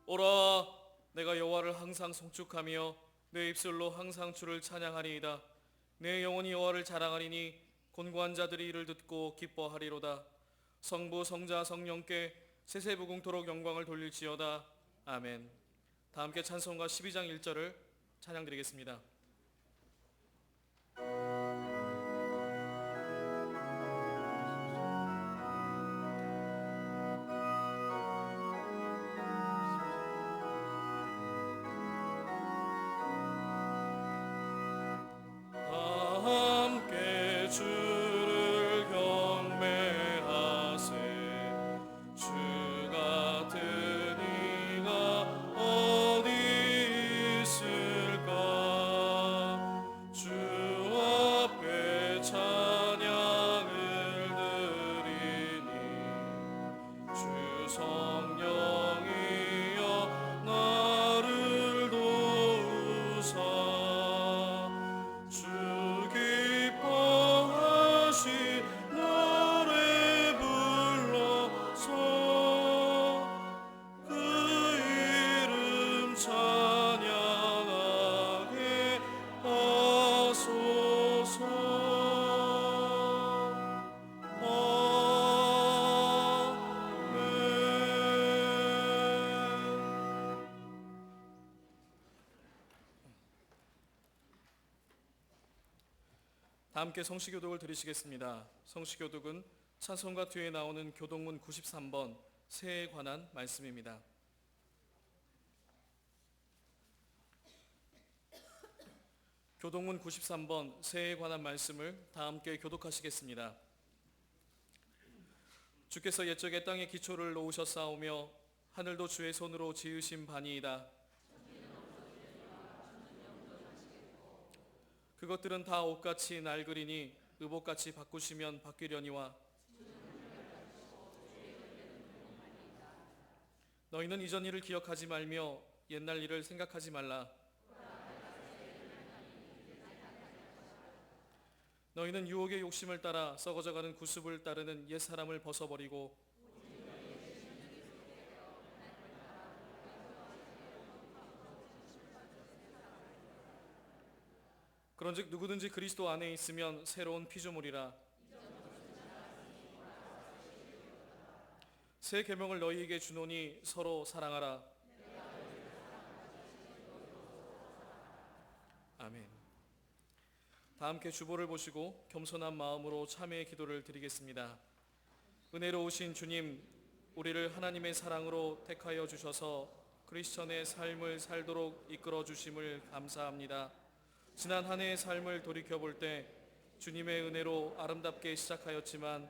오라, 내가 여호와를 항상 송축하며 내 입술로 항상 주를 찬양하리이다. 내 영혼이 여호와를 자랑하리니 곤고한 자들이 이를 듣고 기뻐하리로다. 성부 성자 성령께 세세무궁토록 영광을 돌릴지어다. 아멘. 다 함께 찬송가 12장 1절을 찬양드리겠습니다. 다 함께 성시교독을 들으시겠습니다. 성시교독은 찬송가 뒤에 나오는 교독문 93번 새해에 관한 말씀입니다. 교독문 93번 새해에 관한 말씀을 다 함께 교독하시겠습니다. 주께서 옛적에 땅에 기초를 놓으셨사오며 하늘도 주의 손으로 지으신 바니이다. 그것들은 다 옷같이 낡으리니 의복같이 바꾸시면 바뀌려니와 너희는 이전 일을 기억하지 말며 옛날 일을 생각하지 말라. 너희는 유혹의 욕심을 따라 썩어져가는 구습을 따르는 옛사람을 벗어버리고 그런즉 누구든지 그리스도 안에 있으면 새로운 피조물이라. 새 계명을 너희에게 주노니 서로 사랑하라. 아멘. 다 함께 주보를 보시고 겸손한 마음으로 참회의 기도를 드리겠습니다. 은혜로우신 주님, 우리를 하나님의 사랑으로 택하여 주셔서 크리스천의 삶을 살도록 이끌어 주심을 감사합니다. 지난 한 해의 삶을 돌이켜볼 때 주님의 은혜로 아름답게 시작하였지만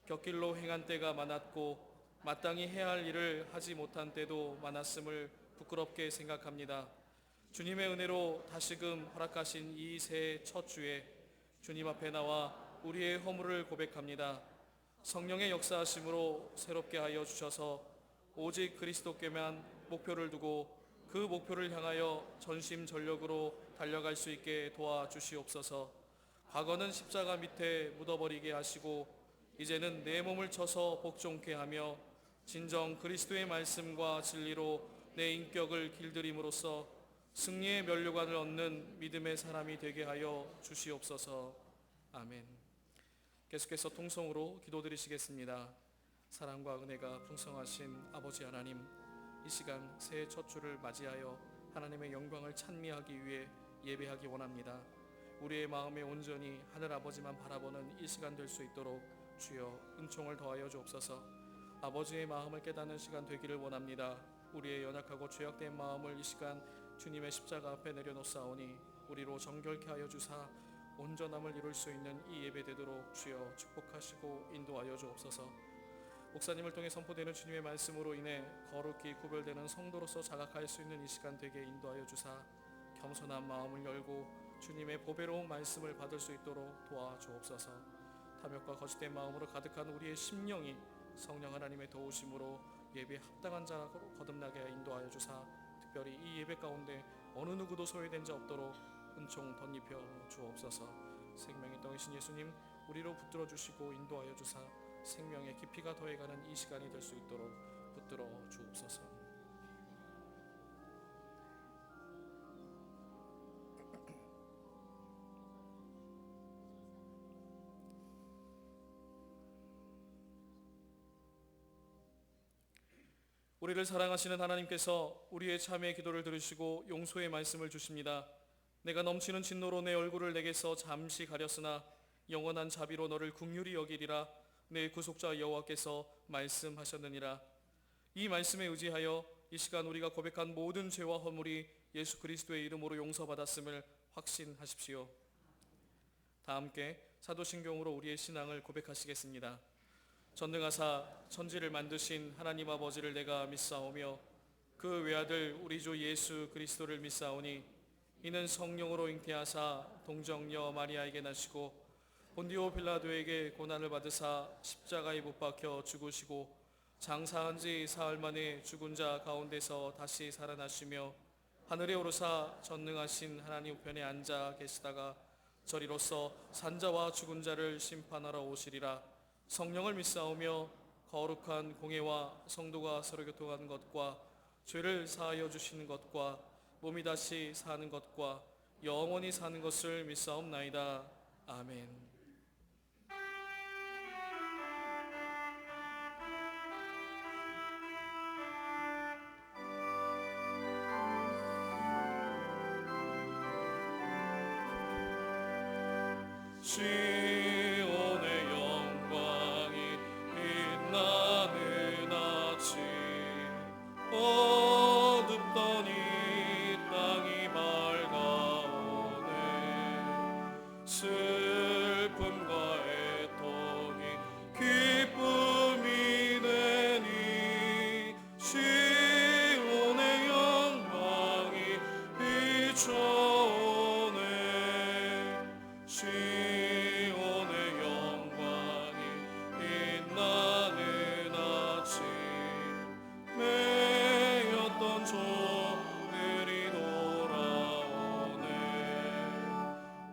곁길로 행한 때가 많았고 마땅히 해야 할 일을 하지 못한 때도 많았음을 부끄럽게 생각합니다. 주님의 은혜로 다시금 허락하신 이 새해 첫 주에 주님 앞에 나와 우리의 허물을 고백합니다. 성령의 역사하심으로 새롭게 하여 주셔서 오직 그리스도께만 목표를 두고 그 목표를 향하여 전심전력으로 달려갈 수 있게 도와주시옵소서. 과거는 십자가 밑에 묻어버리게 하시고 이제는 내 몸을 쳐서 복종케 하며 진정 그리스도의 말씀과 진리로 내 인격을 길들임으로써 승리의 면류관을 얻는 믿음의 사람이 되게 하여 주시옵소서. 아멘. 계속해서 통성으로 기도드리시겠습니다. 사랑과 은혜가 풍성하신 아버지 하나님, 이 시간 새해 첫 주를 맞이하여 하나님의 영광을 찬미하기 위해 예배하기 원합니다. 우리의 마음에 온전히 하늘 아버지만 바라보는 이 시간 될 수 있도록 주여 은총을 더하여 주옵소서. 아버지의 마음을 깨닫는 시간 되기를 원합니다. 우리의 연약하고 죄악된 마음을 이 시간 주님의 십자가 앞에 내려놓사오니 우리로 정결케 하여 주사 온전함을 이룰 수 있는 이 예배 되도록 주여 축복하시고 인도하여 주옵소서. 목사님을 통해 선포되는 주님의 말씀으로 인해 거룩히 구별되는 성도로서 자각할 수 있는 이 시간 되게 인도하여 주사 겸손한 마음을 열고 주님의 보배로운 말씀을 받을 수 있도록 도와주옵소서. 탐욕과 거짓된 마음으로 가득한 우리의 심령이 성령 하나님의 도우심으로 예배에 합당한 자로 거듭나게 인도하여 주사 특별히 이 예배 가운데 어느 누구도 소외된 자 없도록 은총 덧입혀 주옵소서. 생명의 떡이신 예수님, 우리로 붙들어 주시고 인도하여 주사 생명의 깊이가 더해가는 이 시간이 될 수 있도록 붙들어 주옵소서. 우리를 사랑하시는 하나님께서 우리의 참회의 기도를 들으시고 용서의 말씀을 주십니다. 내가 넘치는 진노로 내 얼굴을 내게서 잠시 가렸으나 영원한 자비로 너를 긍휼히 여기리라. 내 구속자 여호와께서 말씀하셨느니라. 이 말씀에 의지하여 이 시간 우리가 고백한 모든 죄와 허물이 예수 그리스도의 이름으로 용서받았음을 확신하십시오. 다 함께 사도신경으로 우리의 신앙을 고백하시겠습니다. 전능하사 천지를 만드신 하나님 아버지를 내가 믿사오며 그 외아들 우리 주 예수 그리스도를 믿사오니 이는 성령으로 잉태하사 동정녀 마리아에게 나시고 본디오 빌라도에게 고난을 받으사 십자가에 못 박혀 죽으시고 장사한 지 사흘 만에 죽은 자 가운데서 다시 살아나시며 하늘에 오르사 전능하신 하나님 우편에 앉아 계시다가 저리로서 산자와 죽은 자를 심판하러 오시리라. 성령을 믿사오며 거룩한 공회와 성도가 서로 교통하는 것과 죄를 사하여 주시는 것과 몸이 다시 사는 것과 영원히 사는 것을 믿사옵나이다. 아멘. 시온의 영광이 빛나는 아침 어둡던 이 땅이 밝아오네. 슬픔과 애통이 기쁨이 되니 시온의 영광이 비춰오네. 시온의 영광이 빛나는 아침 매였던 종들이 돌아오네.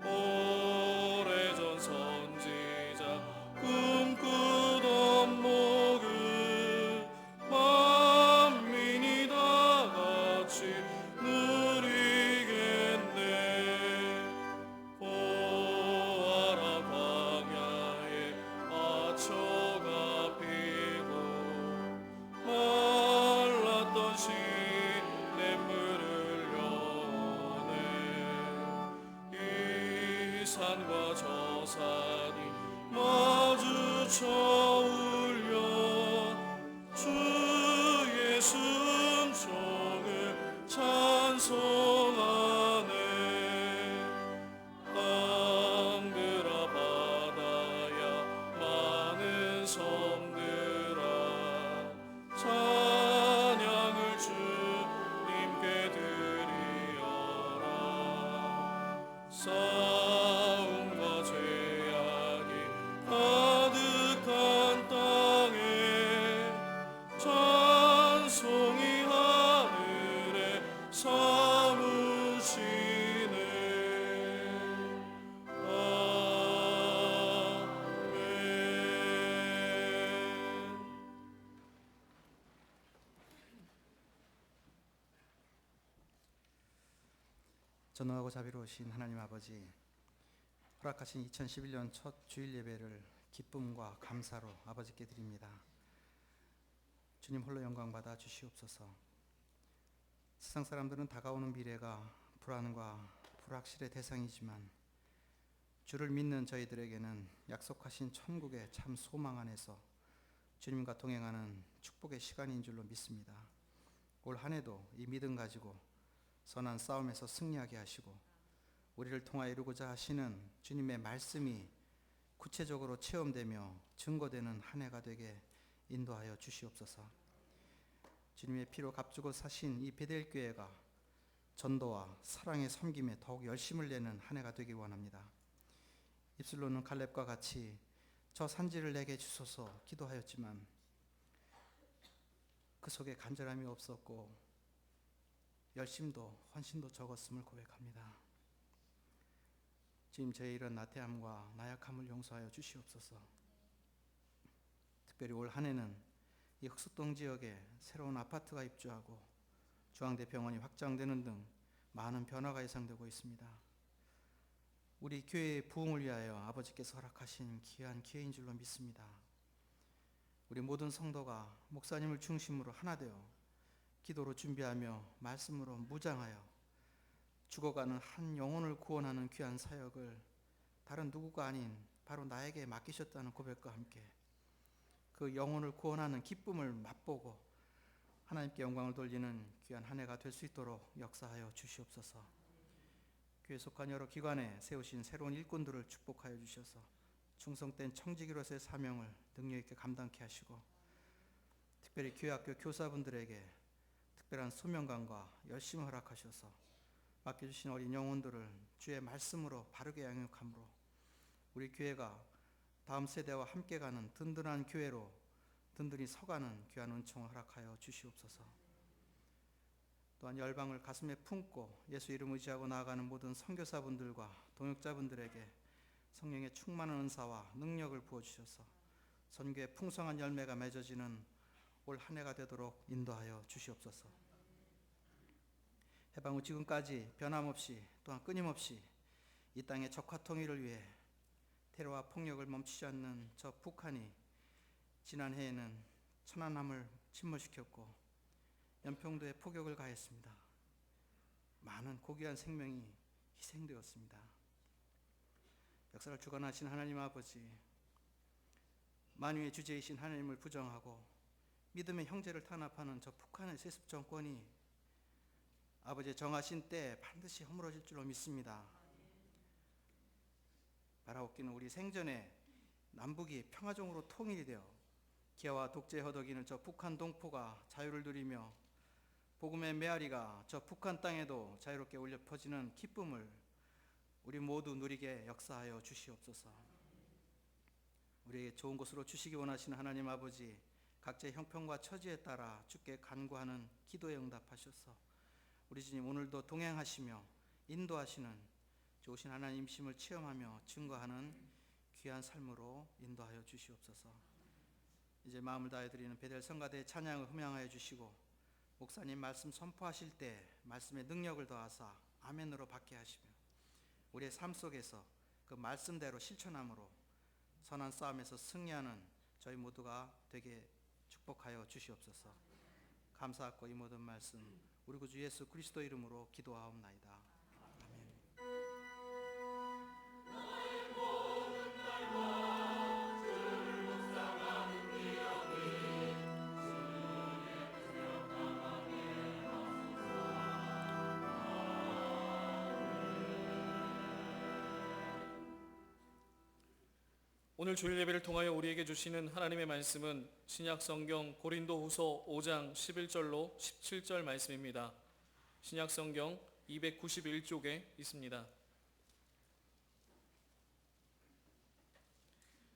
오래전 선지자 꿈꾸던 목을 만민이 다 같이 누리겠네. 보아라 광야에 아초가 피고 말랐던 시냇물을 여네. 이 산과 저 산이 마주쳐 울려 주 예수 음성을 찬송하네. 땅들아 바다야 많은 섬들아 찬양을 주님께 드리어라. 싸움과 죄악이 가득한 땅에 찬송이 하늘에 사무시네. 아멘. 전능하고 자비로우신 하나님 아버지, 허락하신 2011년 첫 주일 예배를 기쁨과 감사로 아버지께 드립니다. 주님 홀로 영광 받아 주시옵소서. 세상 사람들은 다가오는 미래가 불안과 불확실의 대상이지만 주를 믿는 저희들에게는 약속하신 천국의 참 소망 안에서 주님과 동행하는 축복의 시간인 줄로 믿습니다. 올 한 해도 이 믿음 가지고 선한 싸움에서 승리하게 하시고 우리를 통하여 이루고자 하시는 주님의 말씀이 구체적으로 체험되며 증거되는 한 해가 되게 인도하여 주시옵소서. 주님의 피로 값주고 사신 이 베델 교회가 전도와 사랑의 섬김에 더욱 열심을 내는 한 해가 되기 원합니다. 입술로는 갈렙과 같이 저 산지를 내게 주소서 기도하였지만 그 속에 간절함이 없었고 열심도 헌신도 적었음을 고백합니다. 주님, 저의 이런 나태함과 나약함을 용서하여 주시옵소서. 특별히 올 한 해는 이 흑석동 지역에 새로운 아파트가 입주하고 중앙대 병원이 확장되는 등 많은 변화가 예상되고 있습니다. 우리 교회의 부흥을 위하여 아버지께서 허락하신 귀한 기회인 줄로 믿습니다. 우리 모든 성도가 목사님을 중심으로 하나 되어 기도로 준비하며 말씀으로 무장하여 죽어가는 한 영혼을 구원하는 귀한 사역을 다른 누구가 아닌 바로 나에게 맡기셨다는 고백과 함께 그 영혼을 구원하는 기쁨을 맛보고 하나님께 영광을 돌리는 귀한 한 해가 될 수 있도록 역사하여 주시옵소서. 교회 속한 여러 기관에 세우신 새로운 일꾼들을 축복하여 주셔서 충성된 청지기로서의 사명을 능력 있게 감당케 하시고, 특별히 교회학교 교사분들에게 특별한 소명감과 열심을 허락하셔서 맡겨주신 어린 영혼들을 주의 말씀으로 바르게 양육함으로 우리 교회가 다음 세대와 함께 가는 든든한 교회로 든든히 서가는 귀한 은총을 허락하여 주시옵소서. 또한 열방을 가슴에 품고 예수 이름 의지하고 나아가는 모든 선교사분들과 동역자분들에게 성령의 충만한 은사와 능력을 부어주셔서 선교의 풍성한 열매가 맺어지는 올 한 해가 되도록 인도하여 주시옵소서. 해방 후 지금까지 변함없이 또한 끊임없이 이 땅의 적화 통일을 위해 테러와 폭력을 멈추지 않는 저 북한이 지난해에는 천안함을 침몰시켰고 연평도에 포격을 가했습니다. 많은 고귀한 생명이 희생되었습니다. 역사를 주관하신 하나님 아버지, 만유의 주제이신 하나님을 부정하고 믿음의 형제를 탄압하는 저 북한의 세습 정권이 아버지의 정하신 때에 반드시 허물어질 줄로 믿습니다. 바라옵기는 우리 생전에 남북이 평화적으로 통일이 되어 기아와 독재에 허덕이는 저 북한 동포가 자유를 누리며 복음의 메아리가 저 북한 땅에도 자유롭게 울려 퍼지는 기쁨을 우리 모두 누리게 역사하여 주시옵소서. 우리에게 좋은 곳으로 주시기 원하시는 하나님 아버지, 각자의 형편과 처지에 따라 주께 간구하는 기도에 응답하셔서 우리 주님 오늘도 동행하시며 인도하시는 좋으신 하나님심을 체험하며 증거하는 귀한 삶으로 인도하여 주시옵소서. 이제 마음을 다해 드리는 베델 성가대의 찬양을 흠양하여 주시고 목사님 말씀 선포하실 때 말씀의 능력을 더하사 아멘으로 받게 하시며 우리의 삶 속에서 그 말씀대로 실천함으로 선한 싸움에서 승리하는 저희 모두가 되게 축복하여 주시옵소서. 감사하고 이 모든 말씀 우리 구주 예수 그리스도 이름으로 기도하옵나이다. 아멘. 오늘 주일 예배를 통하여 우리에게 주시는 하나님의 말씀은 신약성경 고린도후서 5장 11절로 17절 말씀입니다. 신약성경 291쪽에 있습니다.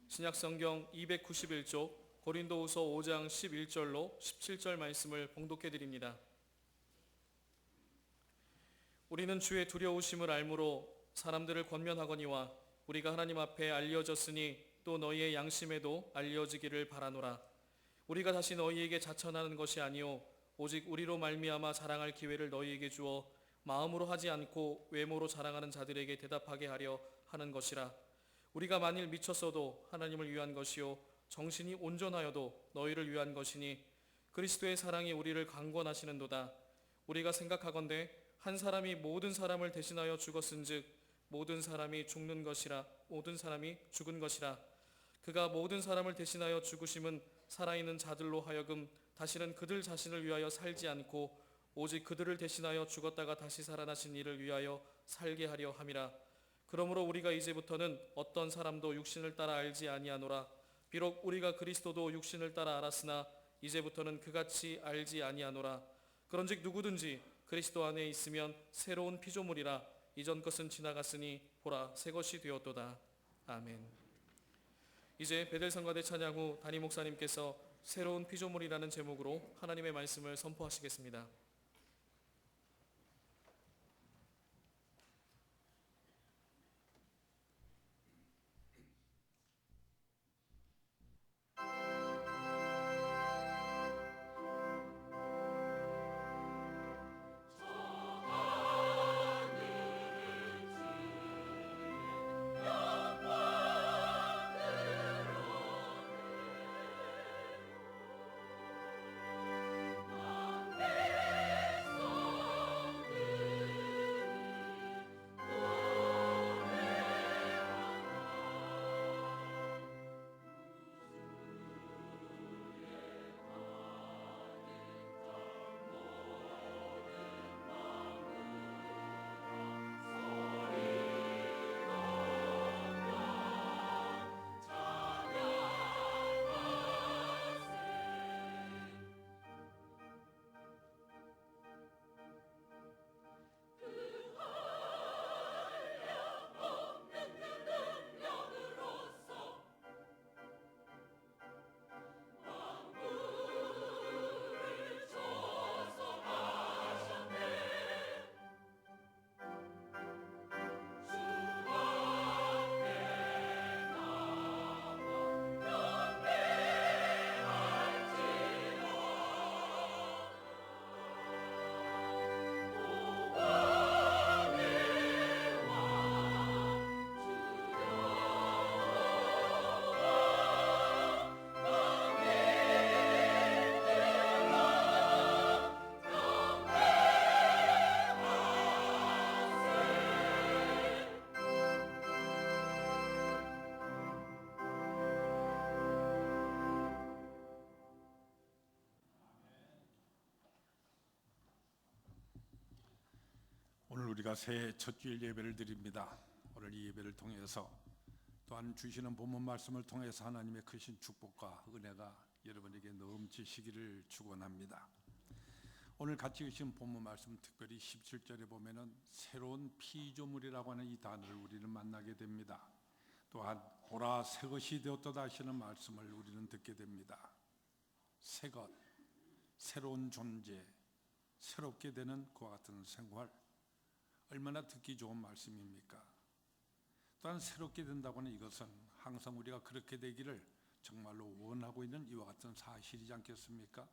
신약성경 291쪽 고린도후서 5장 11절로 17절 말씀을 봉독해 드립니다. 우리는 주의 두려우심을 알므로 사람들을 권면하거니와 우리가 하나님 앞에 알려졌으니 또 너희의 양심에도 알려지기를 바라노라. 우리가 다시 너희에게 자천하는 것이 아니요 오직 우리로 말미암아 자랑할 기회를 너희에게 주어 마음으로 하지 않고 외모로 자랑하는 자들에게 대답하게 하려 하는 것이라. 우리가 만일 미쳤어도 하나님을 위한 것이요 정신이 온전하여도 너희를 위한 것이니 그리스도의 사랑이 우리를 강권하시는도다. 우리가 생각하건대 한 사람이 모든 사람을 대신하여 죽었은즉 모든 사람이 죽는 것이라 모든 사람이 죽은 것이라. 그가 모든 사람을 대신하여 죽으심은 살아있는 자들로 하여금 다시는 그들 자신을 위하여 살지 않고 오직 그들을 대신하여 죽었다가 다시 살아나신 이를 위하여 살게 하려 함이라. 그러므로 우리가 이제부터는 어떤 사람도 육신을 따라 알지 아니하노라. 비록 우리가 그리스도도 육신을 따라 알았으나 이제부터는 그같이 알지 아니하노라. 그런즉 누구든지 그리스도 안에 있으면 새로운 피조물이라. 이전 것은 지나갔으니 보라 새 것이 되었도다. 아멘. 이제 베델 성가대 찬양 후 담임 목사님께서 새로운 피조물이라는 제목으로 하나님의 말씀을 선포하시겠습니다. 내 우리가 새해 첫 주일 예배를 드립니다. 오늘 이 예배를 통해서 또한 주시는 본문 말씀을 통해서 하나님의 크신 축복과 은혜가 여러분에게 넘치시기를 축원합니다. 오늘 같이 읽으신 본문 말씀, 특별히 17절에 보면은 새로운 피조물이라고 하는 이 단어를 우리는 만나게 됩니다. 또한 보라 새 것이 되었도다 하시는 말씀을 우리는 듣게 됩니다. 새 것, 새로운 존재, 새롭게 되는 그와 같은 생활, 얼마나 듣기 좋은 말씀입니까? 또한 새롭게 된다고 하는 이것은 항상 우리가 그렇게 되기를 정말로 원하고 있는 이와 같은 사실이지 않겠습니까?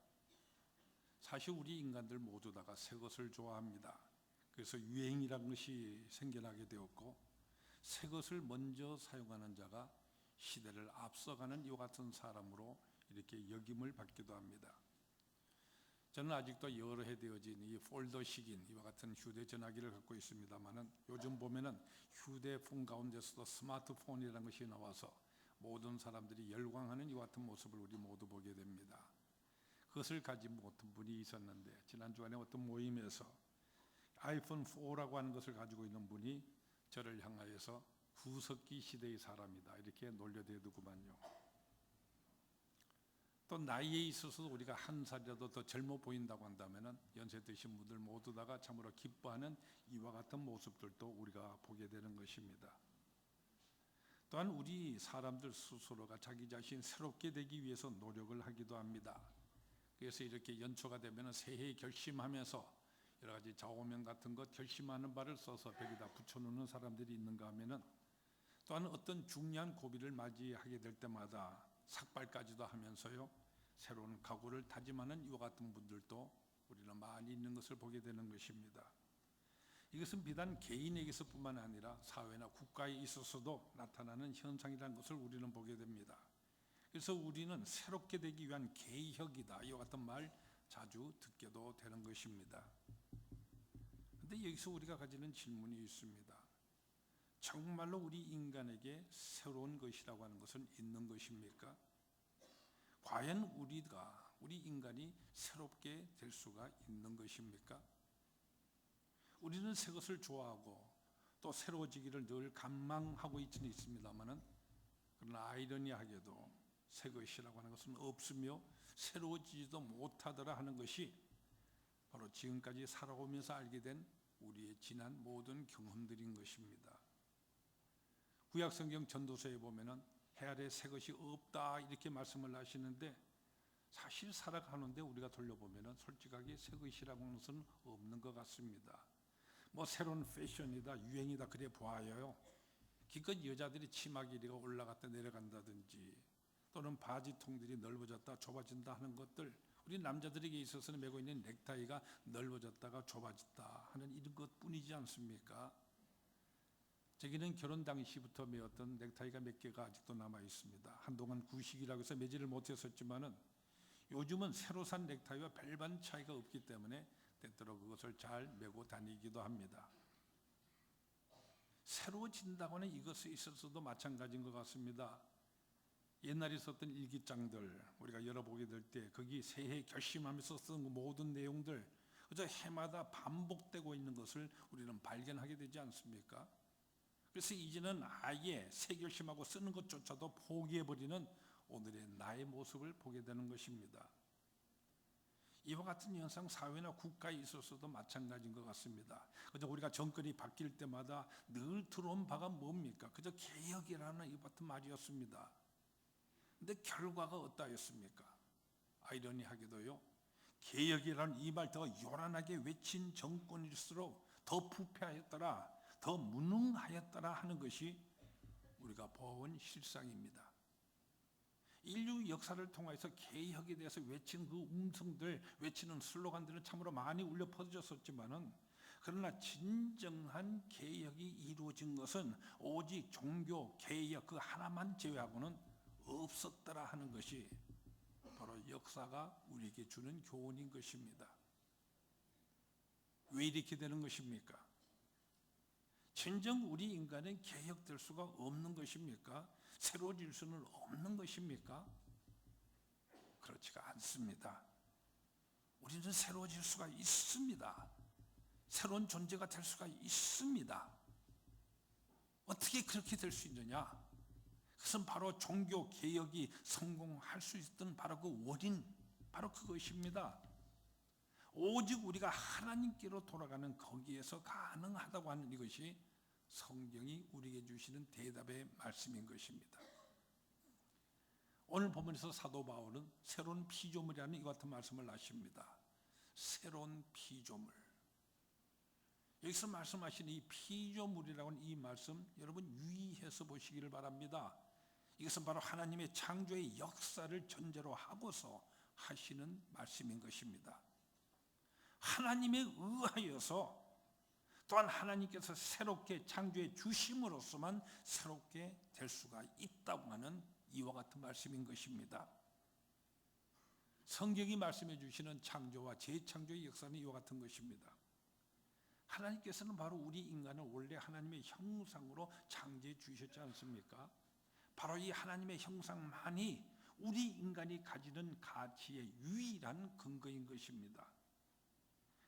사실 우리 인간들 모두 다가 새 것을 좋아합니다. 그래서 유행이라는 것이 생겨나게 되었고, 새 것을 먼저 사용하는 자가 시대를 앞서가는 이와 같은 사람으로 이렇게 역임을 받기도 합니다. 저는 아직도 여러 해 되어진 이 폴더식인 이와 같은 휴대전화기를 갖고 있습니다만은, 요즘 보면은 휴대폰 가운데서도 스마트폰이라는 것이 나와서 모든 사람들이 열광하는 이와 같은 모습을 우리 모두 보게 됩니다. 그것을 가진 어떤 분이 있었는데, 지난주간에 어떤 모임에서 아이폰 4라고 하는 것을 가지고 있는 분이 저를 향하여서 구석기 시대의 사람이다 이렇게 놀려대더구만요. 또 나이에 있어서 우리가 한 살이라도 더 젊어 보인다고 한다면 연세 드신 분들 모두 다가 참으로 기뻐하는 이와 같은 모습들도 우리가 보게 되는 것입니다. 또한 우리 사람들 스스로가 자기 자신 새롭게 되기 위해서 노력을 하기도 합니다. 그래서 이렇게 연초가 되면 새해 결심하면서 여러 가지 좌우명 같은 것 결심하는 바를 써서 벽에다 붙여놓는 사람들이 있는가 하면은, 또한 어떤 중요한 고비를 맞이하게 될 때마다 삭발까지도 하면서요 새로운 각오를 다짐하는 이와 같은 분들도 우리는 많이 있는 것을 보게 되는 것입니다. 이것은 비단 개인에게서뿐만 아니라 사회나 국가에 있어서도 나타나는 현상이라는 것을 우리는 보게 됩니다. 그래서 우리는 새롭게 되기 위한 개혁이다 이와 같은 말 자주 듣게도 되는 것입니다. 그런데 여기서 우리가 가지는 질문이 있습니다. 정말로 우리 인간에게 새로운 것이라고 하는 것은 있는 것입니까? 과연 우리 인간이 새롭게 될 수가 있는 것입니까? 우리는 새 것을 좋아하고 또 새로워지기를 늘 갈망하고 있지는 있습니다만은, 그러나 아이러니하게도 새 것이라고 하는 것은 없으며 새로워지지도 못하더라 하는 것이 바로 지금까지 살아오면서 알게 된 우리의 지난 모든 경험들인 것입니다. 구약성경 전도서에 보면은 해 아래 새 것이 없다 이렇게 말씀을 하시는데, 사실 살아가는데 우리가 돌려보면은 솔직하게 새 것이라고 하는 것은 없는 것 같습니다. 뭐 새로운 패션이다 유행이다 그래 보아요. 기껏 여자들이 치마 길이가 올라갔다 내려간다든지, 또는 바지통들이 넓어졌다 좁아진다 하는 것들, 우리 남자들에게 있어서는 메고 있는 넥타이가 넓어졌다가 좁아졌다 하는 이런 것뿐이지 않습니까? 저기는 결혼 당시부터 매었던 넥타이가 몇 개가 아직도 남아 있습니다. 한동안 구식이라고 해서 매지를 못했었지만은 요즘은 새로 산 넥타이와 별반 차이가 없기 때문에 때때로 그것을 잘 메고 다니기도 합니다. 새로워진다고는 이것에 있어서도 마찬가지인 것 같습니다. 옛날에 썼던 일기장들 우리가 열어보게 될 때 거기 새해 결심하면서 쓴 모든 내용들 그저 해마다 반복되고 있는 것을 우리는 발견하게 되지 않습니까? 그래서 이제는 아예 새 결심하고 쓰는 것조차도 포기해버리는 오늘의 나의 모습을 보게 되는 것입니다. 이와 같은 현상 사회나 국가에 있어서도 마찬가지인 것 같습니다. 그저 우리가 정권이 바뀔 때마다 늘 들어온 바가 뭡니까? 그저 개혁이라는 이 같은 말이었습니다. 근데 결과가 어떠했습니까? 아이러니하게도요, 개혁이라는 이 말 더 요란하게 외친 정권일수록 더 부패하였더라, 더 무능하였더라 하는 것이 우리가 본 실상입니다. 인류 역사를 통해서 개혁에 대해서 외친 그 음성들, 외치는 슬로건들은 참으로 많이 울려 퍼졌었지만은, 그러나 진정한 개혁이 이루어진 것은 오직 종교 개혁 그 하나만 제외하고는 없었더라 하는 것이 바로 역사가 우리에게 주는 교훈인 것입니다. 왜 이렇게 되는 것입니까? 진정 우리 인간은 개혁될 수가 없는 것입니까? 새로워질 수는 없는 것입니까? 그렇지가 않습니다. 우리는 새로워질 수가 있습니다. 새로운 존재가 될 수가 있습니다. 어떻게 그렇게 될 수 있느냐? 그것은 바로 종교 개혁이 성공할 수 있던 바로 그 원인, 바로 그것입니다. 오직 우리가 하나님께로 돌아가는 거기에서 가능하다고 하는 이것이 성경이 우리에게 주시는 대답의 말씀인 것입니다. 오늘 본문에서 사도 바울은 새로운 피조물이라는 이와 같은 말씀을 하십니다. 새로운 피조물. 여기서 말씀하신 이 피조물이라고 하는 이 말씀 여러분 유의해서 보시기를 바랍니다. 이것은 바로 하나님의 창조의 역사를 전제로 하고서 하시는 말씀인 것입니다. 하나님에 의하여서 또한 하나님께서 새롭게 창조해 주심으로써만 새롭게 될 수가 있다고 하는 이와 같은 말씀인 것입니다. 성경이 말씀해 주시는 창조와 재창조의 역사는 이와 같은 것입니다. 하나님께서는 바로 우리 인간을 원래 하나님의 형상으로 창조해 주셨지 않습니까? 바로 이 하나님의 형상만이 우리 인간이 가지는 가치의 유일한 근거인 것입니다.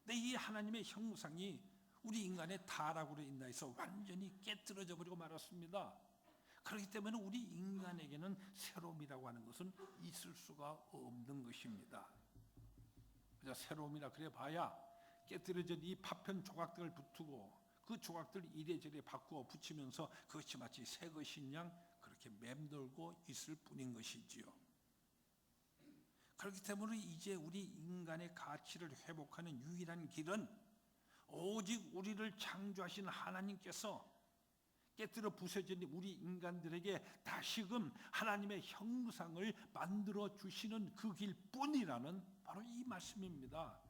근데 이 하나님의 형상이 우리 인간의 타락으로 인하여서 완전히 깨뜨려져 버리고 말았습니다. 그렇기 때문에 우리 인간에게는 새로움이라고 하는 것은 있을 수가 없는 것입니다. 새로움이라 그래 봐야 깨뜨려진 이 파편 조각들을 붙이고 그 조각들을 이래저래 바꾸어 붙이면서 그것이 마치 새 것인 양 그렇게 맴돌고 있을 뿐인 것이지요. 그렇기 때문에 이제 우리 인간의 가치를 회복하는 유일한 길은 오직 우리를 창조하신 하나님께서 깨뜨려 부서진 우리 인간들에게 다시금 하나님의 형상을 만들어 주시는 그 길뿐이라는 바로 이 말씀입니다.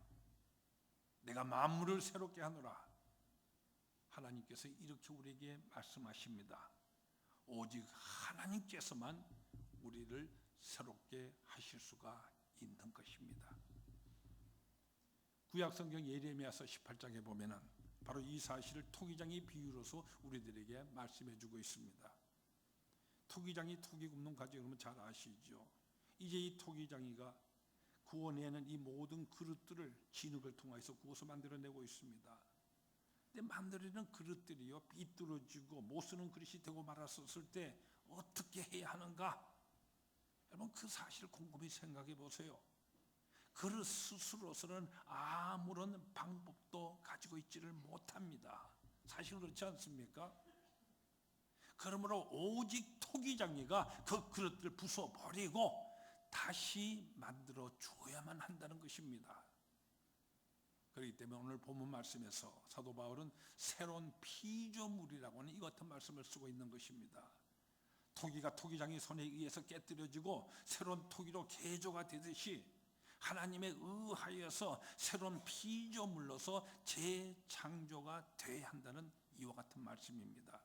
내가 만물을 새롭게 하노라. 하나님께서 이렇게 우리에게 말씀하십니다. 오직 하나님께서만 우리를 새롭게 하실 수가 있는 것입니다. 구약성경 예레미야서 18장에 보면은 바로 이 사실을 토기장의 비유로서 우리들에게 말씀해 주고 있습니다. 토기장이 토기 굽는 과정 여러분 잘 아시죠? 이제 이 토기장이가 구워내는 이 모든 그릇들을 진흙을 통해서 구워서 만들어내고 있습니다. 근데 만들어내는 그릇들이요 삐뚤어지고 못 쓰는 그릇이 되고 말았었을 때 어떻게 해야 하는가? 여러분 그 사실을 곰곰이 생각해 보세요. 그릇 스스로서는 아무런 방법도 가지고 있지를 못합니다. 사실 그렇지 않습니까? 그러므로 오직 토기장이가 그 그릇들을 부숴버리고 다시 만들어 줘야만 한다는 것입니다. 그렇기 때문에 오늘 본문 말씀에서 사도 바울은 새로운 피조물이라고 하는 이 같은 말씀을 쓰고 있는 것입니다. 토기가 토기장의 손에 의해서 깨뜨려지고 새로운 토기로 개조가 되듯이 하나님에 의하여서 새로운 피조물로서 재창조가 돼야 한다는 이와 같은 말씀입니다.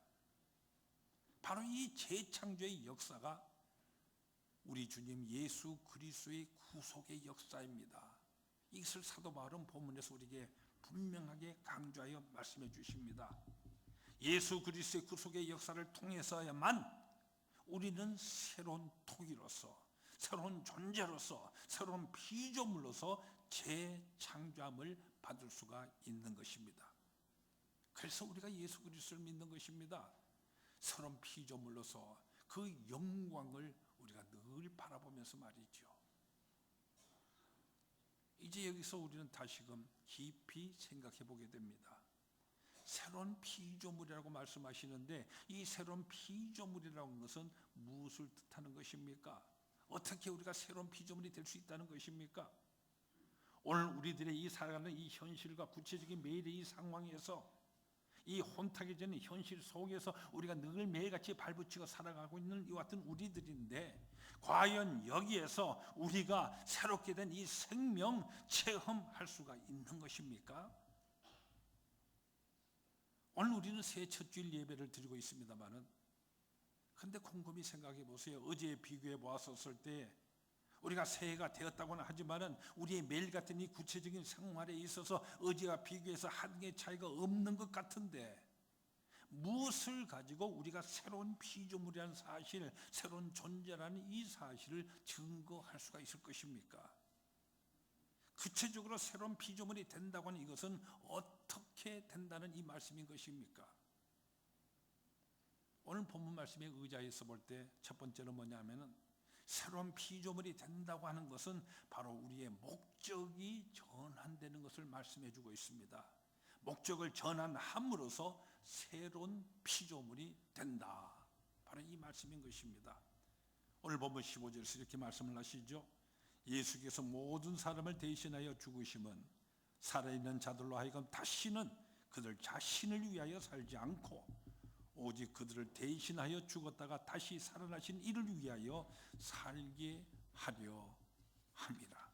바로 이 재창조의 역사가 우리 주님 예수 그리스도의 구속의 역사입니다. 이것을 사도 바울은 본문에서 우리에게 분명하게 강조하여 말씀해 주십니다. 예수 그리스도의 구속의 역사를 통해서야만 우리는 새로운 토기로서 새로운 존재로서 새로운 피조물로서 재창조함을 받을 수가 있는 것입니다. 그래서 우리가 예수 그리스도를 믿는 것입니다. 새로운 피조물로서 그 영광을 우리가 늘 바라보면서 말이죠. 이제 여기서 우리는 다시금 깊이 생각해 보게 됩니다. 새로운 피조물이라고 말씀하시는데 이 새로운 피조물이라고 하는 것은 무엇을 뜻하는 것입니까? 어떻게 우리가 새로운 피조물이 될 수 있다는 것입니까? 오늘 우리들의 이 살아가는 이 현실과 구체적인 매일의 이 상황에서 이 혼탁해지는 현실 속에서 우리가 늘 매일같이 발붙이고 살아가고 있는 이와 같은 우리들인데 과연 여기에서 우리가 새롭게 된 이 생명 체험할 수가 있는 것입니까? 오늘 우리는 새 첫 주일 예배를 드리고 있습니다만은 근데 곰곰이 생각해 보세요. 어제에 비교해 보았었을 때 우리가 새해가 되었다고는 하지만은 우리의 매일 같은 이 구체적인 생활에 있어서 어제와 비교해서 한계의 차이가 없는 것 같은데 무엇을 가지고 우리가 새로운 피조물이라는 사실, 새로운 존재라는 이 사실을 증거할 수가 있을 것입니까? 구체적으로 새로운 피조물이 된다고 하는 이것은 어떻게 어떻게 된다는 이 말씀인 것입니까? 오늘 본문 말씀에 의지해서 볼 때 첫 번째로 뭐냐면은 새로운 피조물이 된다고 하는 것은 바로 우리의 목적이 전환되는 것을 말씀해 주고 있습니다. 목적을 전환함으로써 새로운 피조물이 된다. 바로 이 말씀인 것입니다. 오늘 본문 15절에서 이렇게 말씀을 하시죠. 예수께서 모든 사람을 대신하여 죽으심은 살아있는 자들로 하여금 다시는 그들 자신을 위하여 살지 않고 오직 그들을 대신하여 죽었다가 다시 살아나신 이를 위하여 살게 하려 함이라.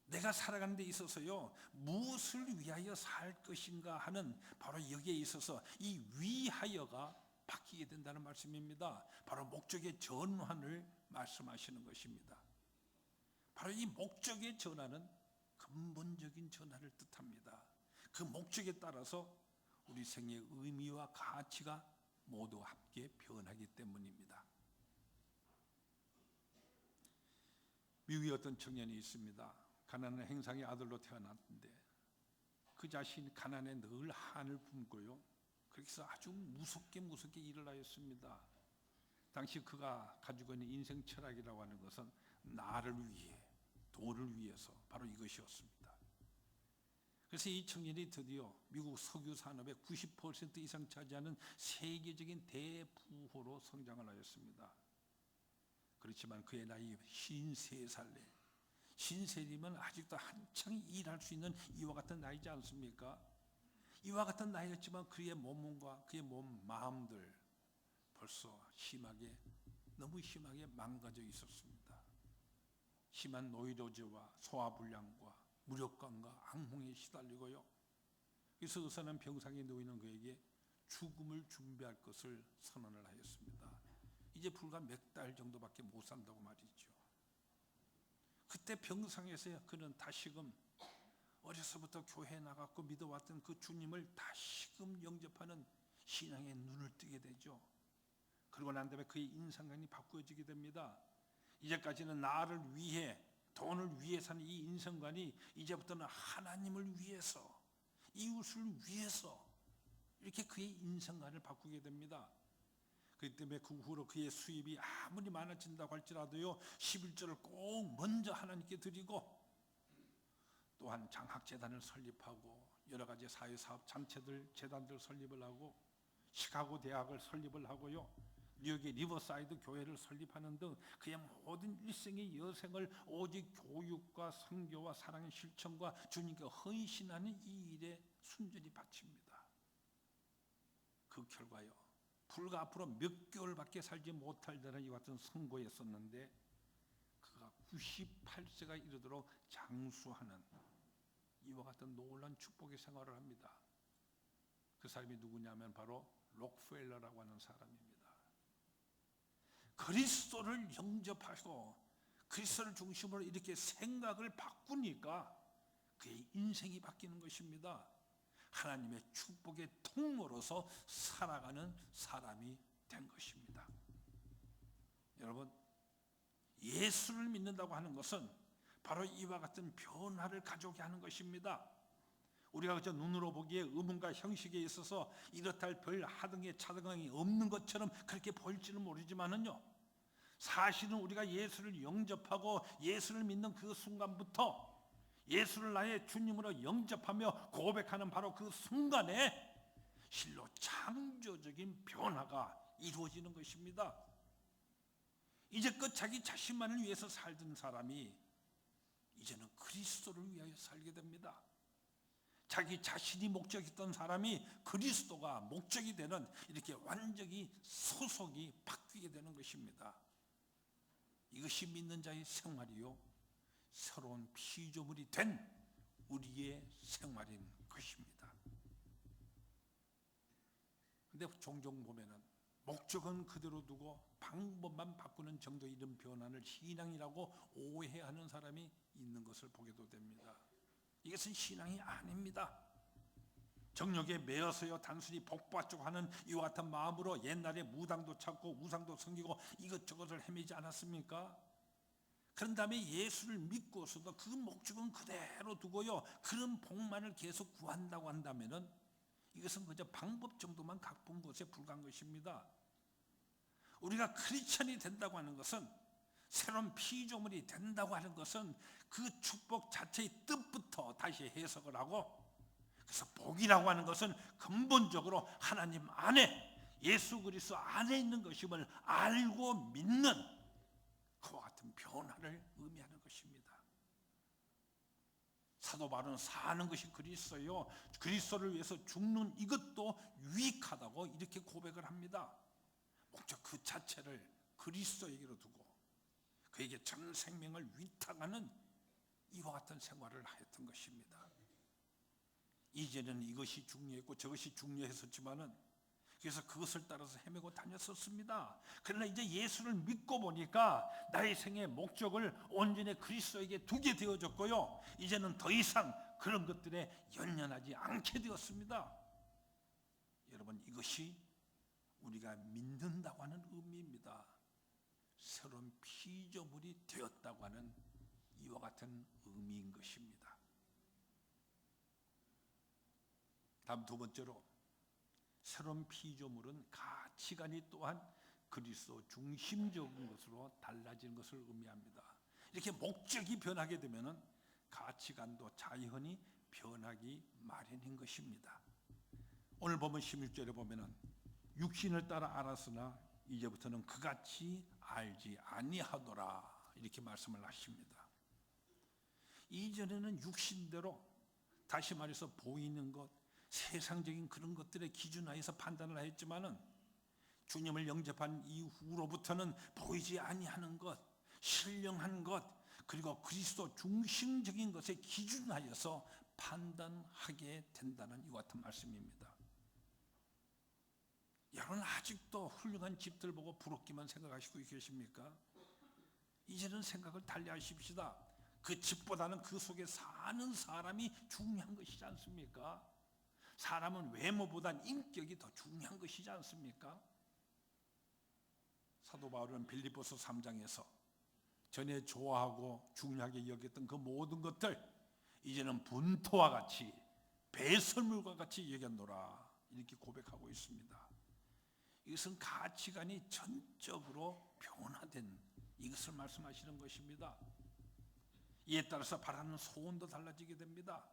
내가 살아가는 데 있어서요, 무엇을 위하여 살 것인가 하는 바로 여기에 있어서 이 위하여가 바뀌게 된다는 말씀입니다. 바로 목적의 전환을 말씀하시는 것입니다. 바로 이 목적의 전환은 근본적인 전환을 뜻합니다. 그 목적에 따라서 우리 생의 의미와 가치가 모두 함께 변하기 때문입니다. 미국에 어떤 청년이 있습니다. 가난한 행상의 아들로 태어났는데 그 자신이 가난에 늘 한을 품고요, 그래서 아주 무섭게 일을 하였습니다. 당시 그가 가지고 있는 인생 철학이라고 하는 것은 나를 위해, 돈을 위해서, 바로 이것이었습니다. 그래서 이 청년이 드디어 미국 석유 산업의 90% 이상 차지하는 세계적인 대부호로 성장을 하였습니다. 그렇지만 그의 나이 53살, 53이면 아직도 한창 일할 수 있는 이와 같은 나이지 않습니까? 이와 같은 나이였지만 그의 몸과 그의 마음들 벌써 너무 심하게 망가져 있었습니다. 심한 노이로제와 소화불량과 무력감과 악몽에 시달리고요. 그래서 의사는 병상에 누워있는 그에게 죽음을 준비할 것을 선언을 하였습니다. 이제 불과 몇 달 정도밖에 못 산다고 말이죠. 그때 병상에서 그는 다시금 어려서부터 교회에 나갔고 믿어왔던 그 주님을 다시금 영접하는 신앙의 눈을 뜨게 되죠. 그러고 난 다음에 그의 인생관이 바꾸어지게 됩니다. 이제까지는 나를 위해, 돈을 위해 사는 이 인생관이 이제부터는 하나님을 위해서, 이웃을 위해서, 이렇게 그의 인생관을 바꾸게 됩니다. 그렇기 때문에 그 후로 그의 수입이 아무리 많아진다고 할지라도요, 11조를 꼭 먼저 하나님께 드리고, 또한 장학재단을 설립하고 여러 가지 사회사업 단체들, 재단들 설립을 하고 시카고 대학을 설립을 하고요, 뉴욕의 리버사이드 교회를 설립하는 등 그의 모든 일생의 여생을 오직 교육과 선교와 사랑의 실천과 주님께 헌신하는 이 일에 순전히 바칩니다. 그 결과요, 불과 앞으로 몇 개월밖에 살지 못할 때는 이 같은 선고였었는데 그가 98세가 이르도록 장수하는 이와 같은 놀라운 축복의 생활을 합니다. 그 사람이 누구냐면 바로 록펠러라고 하는 사람입니다. 그리스도를 영접하고 그리스도를 중심으로 이렇게 생각을 바꾸니까 그의 인생이 바뀌는 것입니다. 하나님의 축복의 통로로서 살아가는 사람이 된 것입니다. 여러분, 예수를 믿는다고 하는 것은 바로 이와 같은 변화를 가져오게 하는 것입니다. 우리가 그저 눈으로 보기에 의문과 형식에 있어서 이렇다 할 별 하등의 차등이 없는 것처럼 그렇게 보일지는 모르지만은요, 사실은 우리가 예수를 영접하고 예수를 믿는 그 순간부터 예수를 나의 주님으로 영접하며 고백하는 바로 그 순간에 실로 창조적인 변화가 이루어지는 것입니다. 이제껏 자기 자신만을 위해서 살던 사람이 이제는 그리스도를 위하여 살게 됩니다. 자기 자신이 목적이었던 사람이 그리스도가 목적이 되는, 이렇게 완전히 소속이 바뀌게 되는 것입니다. 이것이 믿는 자의 생활이요, 새로운 피조물이 된 우리의 생활인 것입니다. 근데 종종 보면은 목적은 그대로 두고 방법만 바꾸는 정도의 이런 변화를 신앙이라고 오해하는 사람이 있는 것을 보게도 됩니다. 이것은 신앙이 아닙니다. 정욕에 매여서요 단순히 복받자고 하는 이와 같은 마음으로 옛날에 무당도 찾고 우상도 섬기고 이것저것을 헤매지 않았습니까? 그런 다음에 예수를 믿고서도 그 목적은 그대로 두고요, 그런 복만을 계속 구한다고 한다면은 이것은 그저 방법 정도만 갖춘 것에 불과한 것입니다. 우리가 크리스천이 된다고 하는 것은, 새로운 피조물이 된다고 하는 것은 그 축복 자체의 뜻부터 다시 해석을 하고, 그래서 복이라고 하는 것은 근본적으로 하나님 안에, 예수 그리스도 안에 있는 것임을 알고 믿는 그와 같은 변화를 의미하는 것입니다. 사도 바울은 사는 것이 그리스도요, 그리스도를 위해서 죽는 이것도 유익하다고 이렇게 고백을 합니다. 목적 그 자체를 그리스도에게로 두고 그에게 전 생명을 위탁하는 이와 같은 생활을 하였던 것입니다. 이제는 이것이 중요했고 저것이 중요했었지만은, 그래서 그것을 따라서 헤매고 다녔었습니다. 그러나 이제 예수를 믿고 보니까 나의 생의 목적을 온전히 그리스도에게 두게 되어졌고요, 이제는 더 이상 그런 것들에 연연하지 않게 되었습니다. 여러분, 이것이 우리가 믿는다고 하는 의미입니다. 새로운 피조물이 되었다고 하는 이와 같은 의미인 것입니다. 다음 두 번째로, 새로운 피조물은 가치관이 또한 그리스도 중심적인 것으로 달라지는 것을 의미합니다. 이렇게 목적이 변하게 되면은 가치관도 자연히 변하기 마련인 것입니다. 오늘 보면 11절에 보면은 육신을 따라 알았으나 이제부터는 그같이 알지 아니하노라, 이렇게 말씀을 하십니다. 이전에는 육신대로, 다시 말해서 보이는 것, 세상적인 그런 것들의 기준하에서 판단을 하였지만은, 주님을 영접한 이후로부터는 보이지 아니하는 것, 신령한 것, 그리고 그리스도 중심적인 것에 기준하여서 판단하게 된다는 이와 같은 말씀입니다. 여러분, 아직도 훌륭한 집들 보고 부럽기만 생각하시고 계십니까? 이제는 생각을 달리하십시다. 그 집보다는 그 속에 사는 사람이 중요한 것이지 않습니까? 사람은 외모보단 인격이 더 중요한 것이지 않습니까? 사도 바울은 빌립보서 3장에서 전에 좋아하고 중요하게 여겼던 그 모든 것들, 이제는 분토와 같이, 배설물과 같이 여겼노라, 이렇게 고백하고 있습니다. 이것은 가치관이 전적으로 변화된 이것을 말씀하시는 것입니다. 이에 따라서 바라는 소원도 달라지게 됩니다.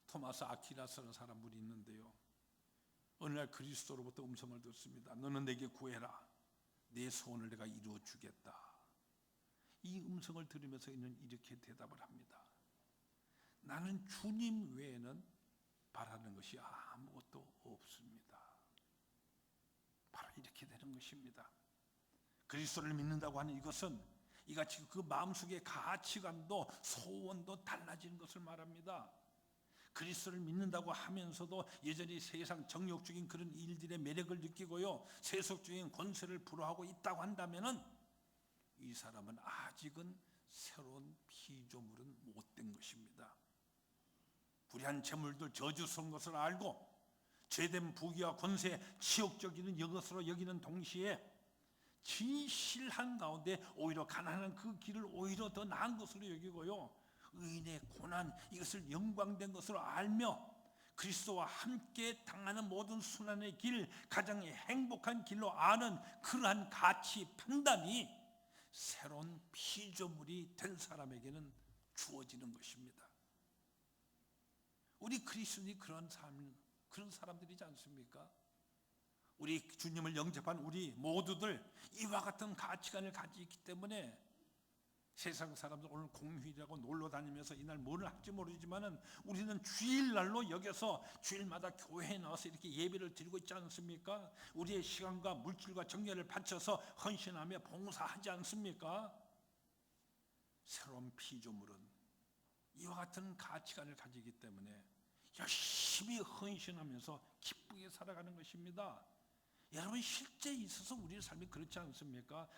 토마스 아퀴나스라는 사람이 있는데요, 어느 날 그리스도로부터 음성을 듣습니다. 너는 내게 구해라, 내 소원을 내가 이루어 주겠다. 이 음성을 들으면서 이는 이렇게 대답을 합니다. 나는 주님 외에는 바라는 것이 아무것도 없습니다. 바로 이렇게 되는 것입니다. 그리스도를 믿는다고 하는 이것은 이같이 그 마음속의 가치관도 소원도 달라지는 것을 말합니다. 그리스도를 믿는다고 하면서도 여전히 세상 정욕적인 그런 일들의 매력을 느끼고요, 세속적인 권세를 부러워하고 있다고 한다면은 이 사람은 아직은 새로운 피조물은 못된 것입니다. 불의한 재물들 저주스러운 것을 알고 죄된 부귀와 권세, 치욕적인 이것으로 여기는 동시에 진실한 가운데 오히려 가난한 그 길을 오히려 더 나은 것으로 여기고요, 의인의 고난, 이것을 영광된 것으로 알며 그리스도와 함께 당하는 모든 순환의 길, 가장 행복한 길로 아는 그러한 가치 판단이 새로운 피조물이 된 사람에게는 주어지는 것입니다. 우리 그리스도인이 그런 사람들이지 않습니까? 우리 주님을 영접한 우리 모두들 이와 같은 가치관을 가지고 있기 때문에 세상 사람들 오늘 공휴일이라고 놀러 다니면서 이날 뭘 할지 모르지만은 우리는 주일날로 여겨서 주일마다 교회에 나와서 이렇게 예배를 드리고 있지 않습니까? 우리의 시간과 물질과 정열을 바쳐서 헌신하며 봉사하지 않습니까? 새로운 피조물은 이와 같은 가치관을 가지기 때문에 열심히 헌신하면서 기쁘게 살아가는 것입니다. 여러분, 실제 있어서 우리의 삶이 그렇지 않습니까?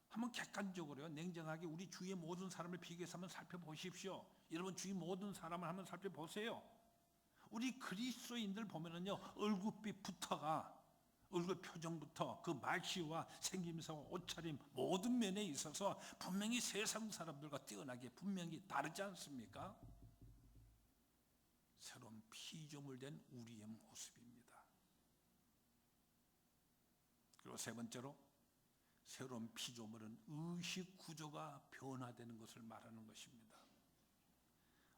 한번 객관적으로요, 냉정하게 우리 주위의 모든 사람을 비교해서 한번 살펴보십시오. 여러분 주위 모든 사람을 한번 살펴보세요. 우리 그리스도인들 보면은요, 얼굴빛부터가 얼굴 표정부터 그 말씨와 생김새와 옷차림 모든 면에 있어서 분명히 세상 사람들과 뛰어나게 분명히 다르지 않습니까? 새로운 피조물된 우리의 모습입니다. 그리고 세 번째로 새로운 피조물은 의식 구조가 변화되는 것을 말하는 것입니다.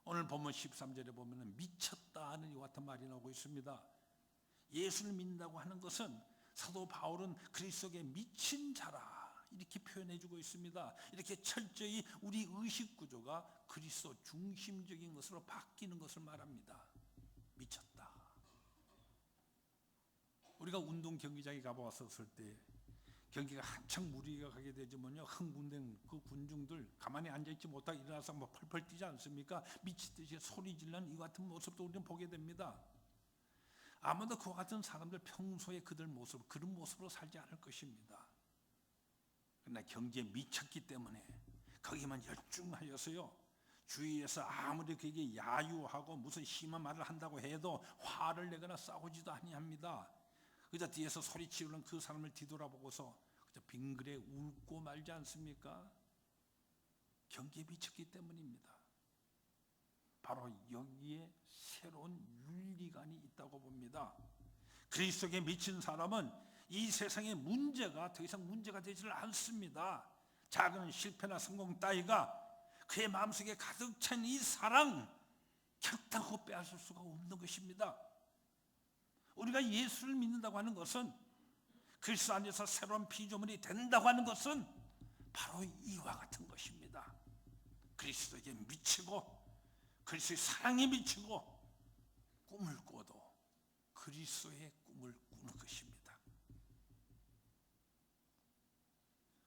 오늘 본문 13절에 보면 미쳤다 하는 이와 같은 말이 나오고 있습니다. 예수를 믿는다고 하는 것은 사도 바울은 그리스도에 미친 자라 이렇게 표현해주고 있습니다. 이렇게 철저히 우리 의식 구조가 그리스도 중심적인 것으로 바뀌는 것을 말합니다. 미쳤다. 우리가 운동 경기장에 가보았었을 때 경기가 한창 무리가 가게 되지만요, 흥분된 그 군중들 가만히 앉아있지 못하고 일어나서 뭐 펄펄 뛰지 않습니까? 미치듯이 소리 지르는 이 같은 모습도 우리는 보게 됩니다. 아마도 그와 같은 사람들 평소에 그들 모습, 그런 모습으로 살지 않을 것입니다. 그러나 경기에 미쳤기 때문에 거기만 열중하여서요, 주위에서 아무리 그에게 야유하고 무슨 심한 말을 한다고 해도 화를 내거나 싸우지도 아니합니다. 그저 뒤에서 소리치는 그 사람을 뒤돌아보고서 그저 빙그레 웃고 말지 않습니까? 경기에 미쳤기 때문입니다. 바로 여기에 새로운 윤리관이 있다고 봅니다. 그리스도에 미친 사람은 이 세상의 문제가 더 이상 문제가 되지를 않습니다. 작은 실패나 성공 따위가 그의 마음속에 가득 찬 이 사랑 결단코 빼앗을 수가 없는 것입니다. 우리가 예수를 믿는다고 하는 것은, 그리스도 안에서 새로운 피조물이 된다고 하는 것은 바로 이와 같은 것입니다. 그리스도에게 미치고 그리스도의 사랑에 미치고 꿈을 꿔도 그리스도의 꿈을 꾸는 것입니다.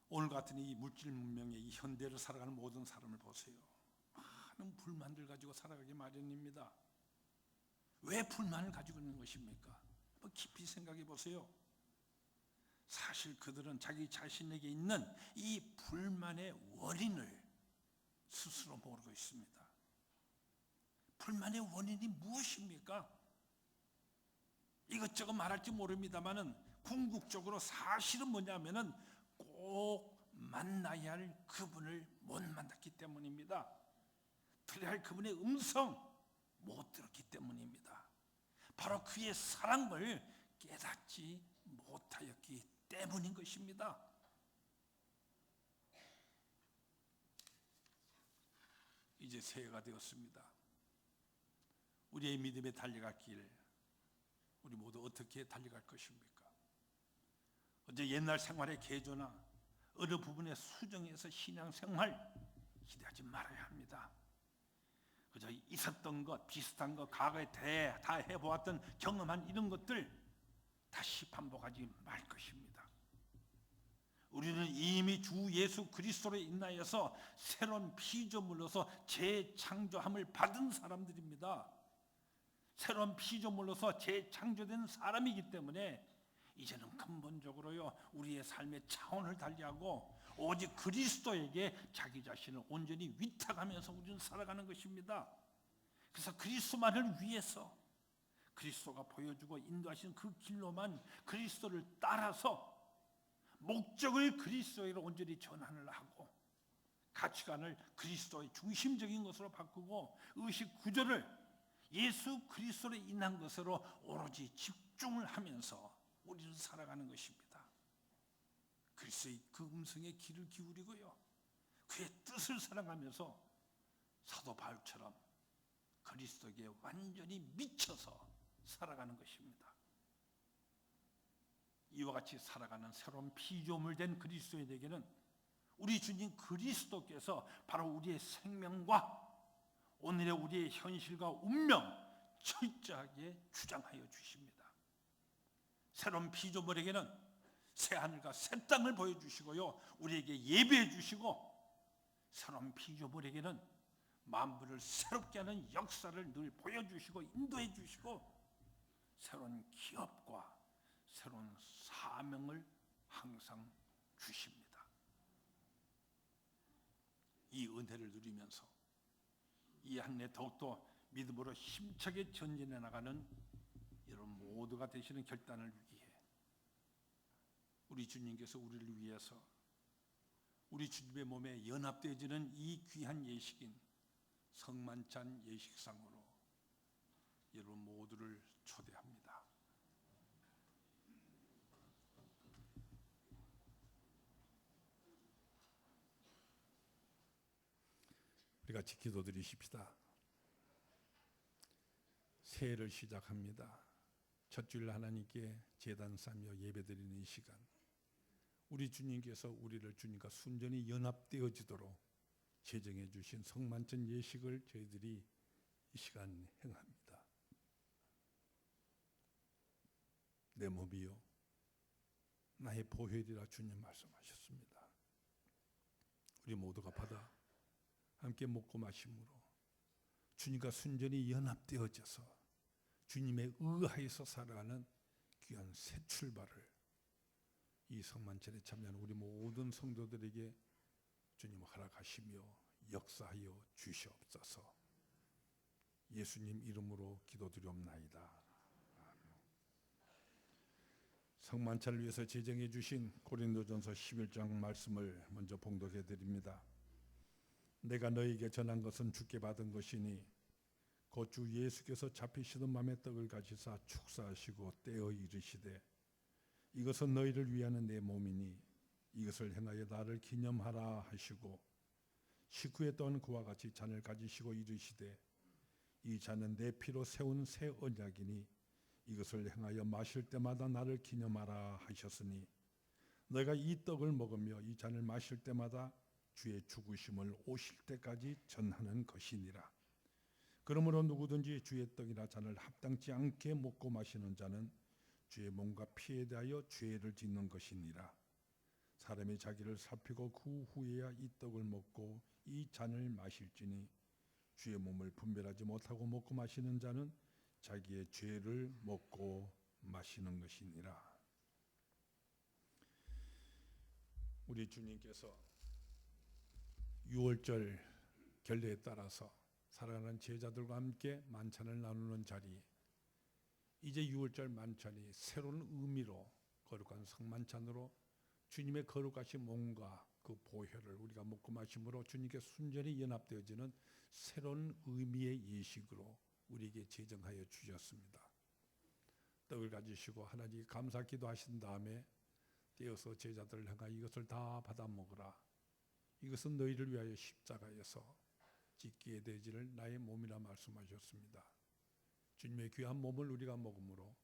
오늘 같은 이 물질 문명의 이 현대를 살아가는 모든 사람을 보세요. 많은 불만들 가지고 살아가기 마련입니다. 왜 불만을 가지고 있는 것입니까? 한번 깊이 생각해 보세요. 사실 그들은 자기 자신에게 있는 이 불만의 원인을 스스로 모르고 있습니다. 불만의 원인이 무엇입니까? 이것저것 말할지 모릅니다만은 궁극적으로 사실은 뭐냐면은 꼭 만나야 할 그분을 못 만났기 때문입니다. 들어야 할 그분의 음성 못 들었기 때문입니다. 바로 그의 사랑을 깨닫지 못하였기 때문인 것입니다. 이제 새해가 되었습니다. 우리의 믿음에 달려갈 길, 우리 모두 어떻게 달려갈 것입니까? 어제 옛날 생활의 개조나 어느 부분의 수정에서 신앙생활 기대하지 말아야 합니다. 그저 있었던 것, 비슷한 것, 과거에 다 해보았던 경험한 이런 것들 다시 반복하지 말 것입니다. 우리는 이미 주 예수 그리스도로 인하여서 새로운 피조물로서 재창조함을 받은 사람들입니다. 새로운 피조물로서 재창조된 사람이기 때문에 이제는 근본적으로요, 우리의 삶의 차원을 달리하고 오직 그리스도에게 자기 자신을 온전히 위탁하면서 우리는 살아가는 것입니다. 그래서 그리스도만을 위해서 그리스도가 보여주고 인도하신 그 길로만 그리스도를 따라서 목적을 그리스도에게 온전히 전환을 하고 가치관을 그리스도의 중심적인 것으로 바꾸고 의식 구조를 예수 그리스도로 인한 것으로 오로지 집중을 하면서 우리는 살아가는 것입니다. 그리스도의 그 음성에 귀를 기울이고요, 그의 뜻을 살아가면서 사도 바울처럼 그리스도에게 완전히 미쳐서 살아가는 것입니다. 이와 같이 살아가는 새로운 피조물 된 그리스도인에게는 우리 주님 그리스도께서 바로 우리의 생명과 오늘의 우리의 현실과 운명 철저하게 주장하여 주십니다. 새로운 피조물에게는 새 하늘과 새 땅을 보여주시고요, 우리에게 예배해 주시고, 새로운 피조물에게는 만물을 새롭게 하는 역사를 늘 보여주시고 인도해 주시고, 새로운 기업과 새로운 사명을 항상 주십니다. 이 은혜를 누리면서 이 한 해 더욱더 믿음으로 힘차게 전진해 나가는 여러분 모두가 되시는 결단을 위해 우리 주님께서 우리를 위해서 우리 주님의 몸에 연합되어지는 이 귀한 예식인 성만찬 예식상으로 여러분 모두를 초대합니다. 우리 같이 기도드리십시다. 새해를 시작합니다. 첫 주일 하나님께 제단 쌓며 예배드리는 이 시간, 우리 주님께서 우리를 주님과 순전히 연합되어지도록 제정해 주신 성만찬 예식을 저희들이 이 시간 행합니다. 내 몸이요 나의 보혈이라 주님 말씀하셨습니다. 우리 모두가 받아 함께 먹고 마심으로 주님과 순전히 연합되어져서 주님의 의하에서 살아가는 귀한 새 출발을 이 성만찬에 참여하는 우리 모든 성도들에게 주님 허락하시며 역사하여 주시옵소서. 예수님 이름으로 기도드리옵나이다. 아멘. 성만찬을 위해서 제정해 주신 고린도전서 11장 말씀을 먼저 봉독해 드립니다. 내가 너에게 전한 것은 주께 받은 것이니 곧 주 예수께서 잡히시던 밤에 떡을 가지사 축사하시고 떼어 이르시되 이것은 너희를 위하는 내 몸이니 이것을 행하여 나를 기념하라 하시고 식후에 또한 그와 같이 잔을 가지시고 이르시되 이 잔은 내 피로 세운 새 언약이니 이것을 행하여 마실 때마다 나를 기념하라 하셨으니 너희가 이 떡을 먹으며 이 잔을 마실 때마다 주의 죽으심을 오실 때까지 전하는 것이니라. 그러므로 누구든지 주의 떡이나 잔을 합당치 않게 먹고 마시는 자는 주의 몸과 피에 대하여 죄를 짓는 것이니라. 사람이 자기를 살피고 그 후에야 이 떡을 먹고 이 잔을 마실지니 주의 몸을 분별하지 못하고 먹고 마시는 자는 자기의 죄를 먹고 마시는 것이니라. 우리 주님께서 유월절 결례에 따라서 살아가는 제자들과 함께 만찬을 나누는 자리, 이제 유월절 만찬이 새로운 의미로 거룩한 성만찬으로 주님의 거룩하신 몸과 그 보혈을 우리가 먹고 마심으로 주님께 순전히 연합되어지는 새로운 의미의 예식으로 우리에게 제정하여 주셨습니다. 떡을 가지시고 하나님께 감사 기도하신 다음에 떼어서 제자들을 향하여 이것을 다 받아 먹으라. 이것은 너희를 위하여 십자가에서 짓기에 되지를 나의 몸이라 말씀하셨습니다. 주님의 귀한 몸을 우리가 먹음으로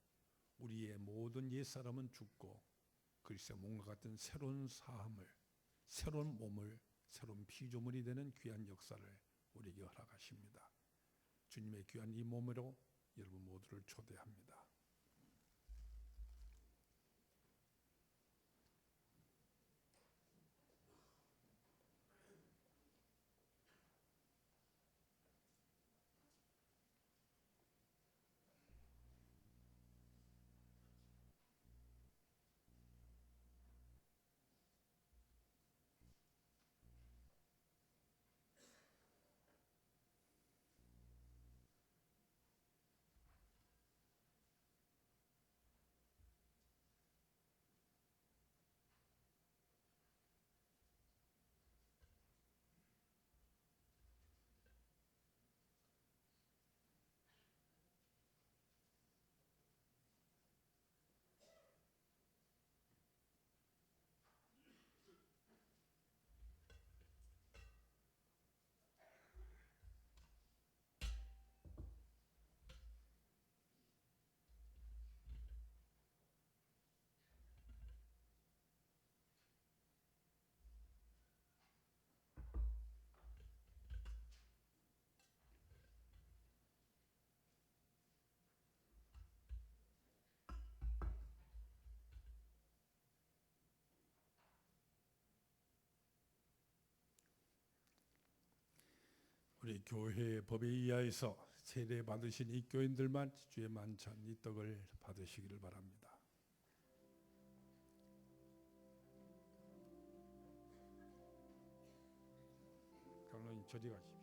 우리의 모든 옛사람은 죽고 그리스도의 몸과 같은 새로운 사함을, 새로운 몸을, 새로운 피조물이 되는 귀한 역사를 우리에게 허락하십니다. 주님의 귀한 이 몸으로 여러분 모두를 초대합니다. 우리 교회의 법에 의하여서 세례 받으신 이 교인들만 주의 만찬 이 떡을 받으시기를 바랍니다. 강로님 저리 가십시오.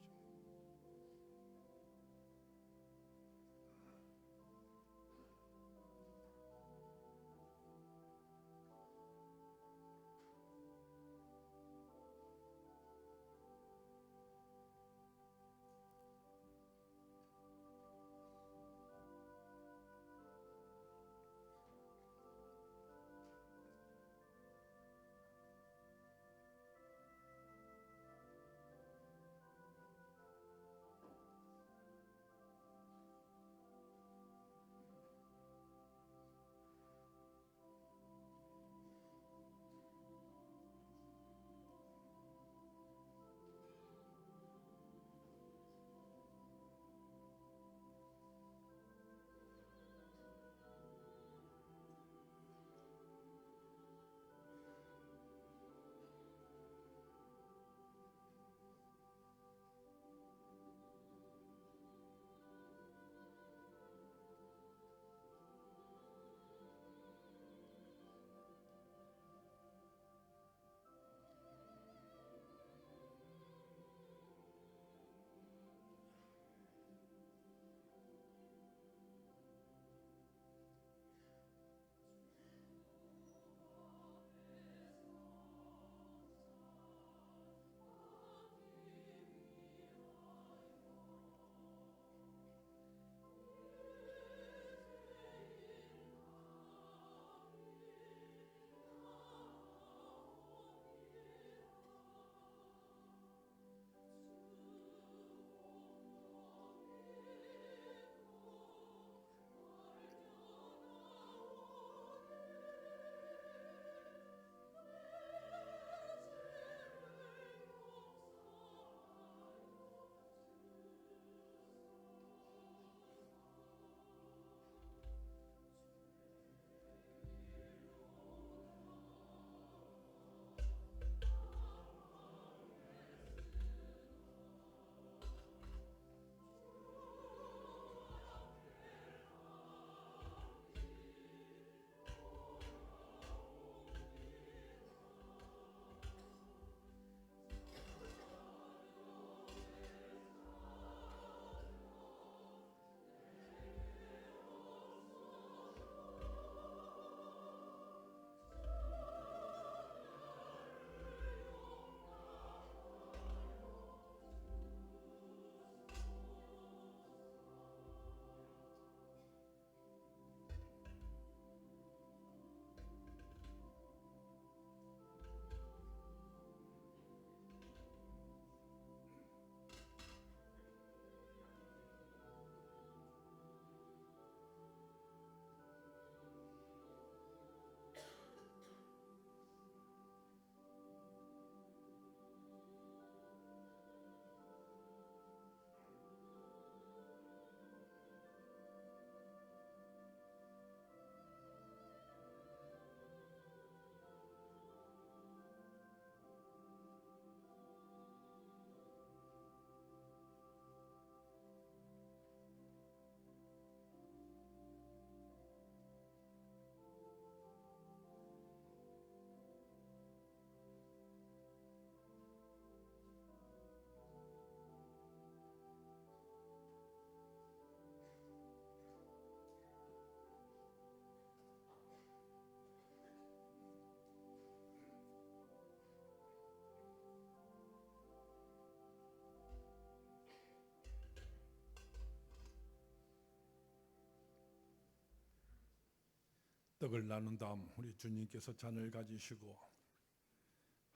떡을 나눈 다음 우리 주님께서 잔을 가지시고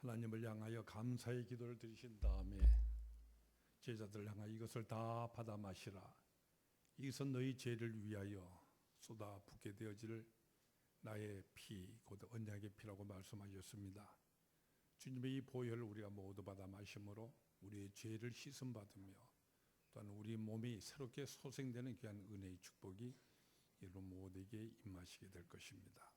하나님을 향하여 감사의 기도를 드리신 다음에 제자들 향하여 이것을 다 받아 마시라. 이것은 너희 죄를 위하여 쏟아붓게 되어질 나의 피, 곧 언약의 피라고 말씀하셨습니다. 주님의 이 보혈을 우리가 모두 받아 마심으로 우리의 죄를 씻음 받으며 또한 우리 몸이 새롭게 소생되는 귀한 은혜의 축복이 여러분 모두에게 임하시게 될 것입니다.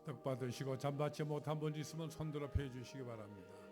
떡 받으시고 잠 받지 못한 분 있으면 손들어 펴 주시기 바랍니다.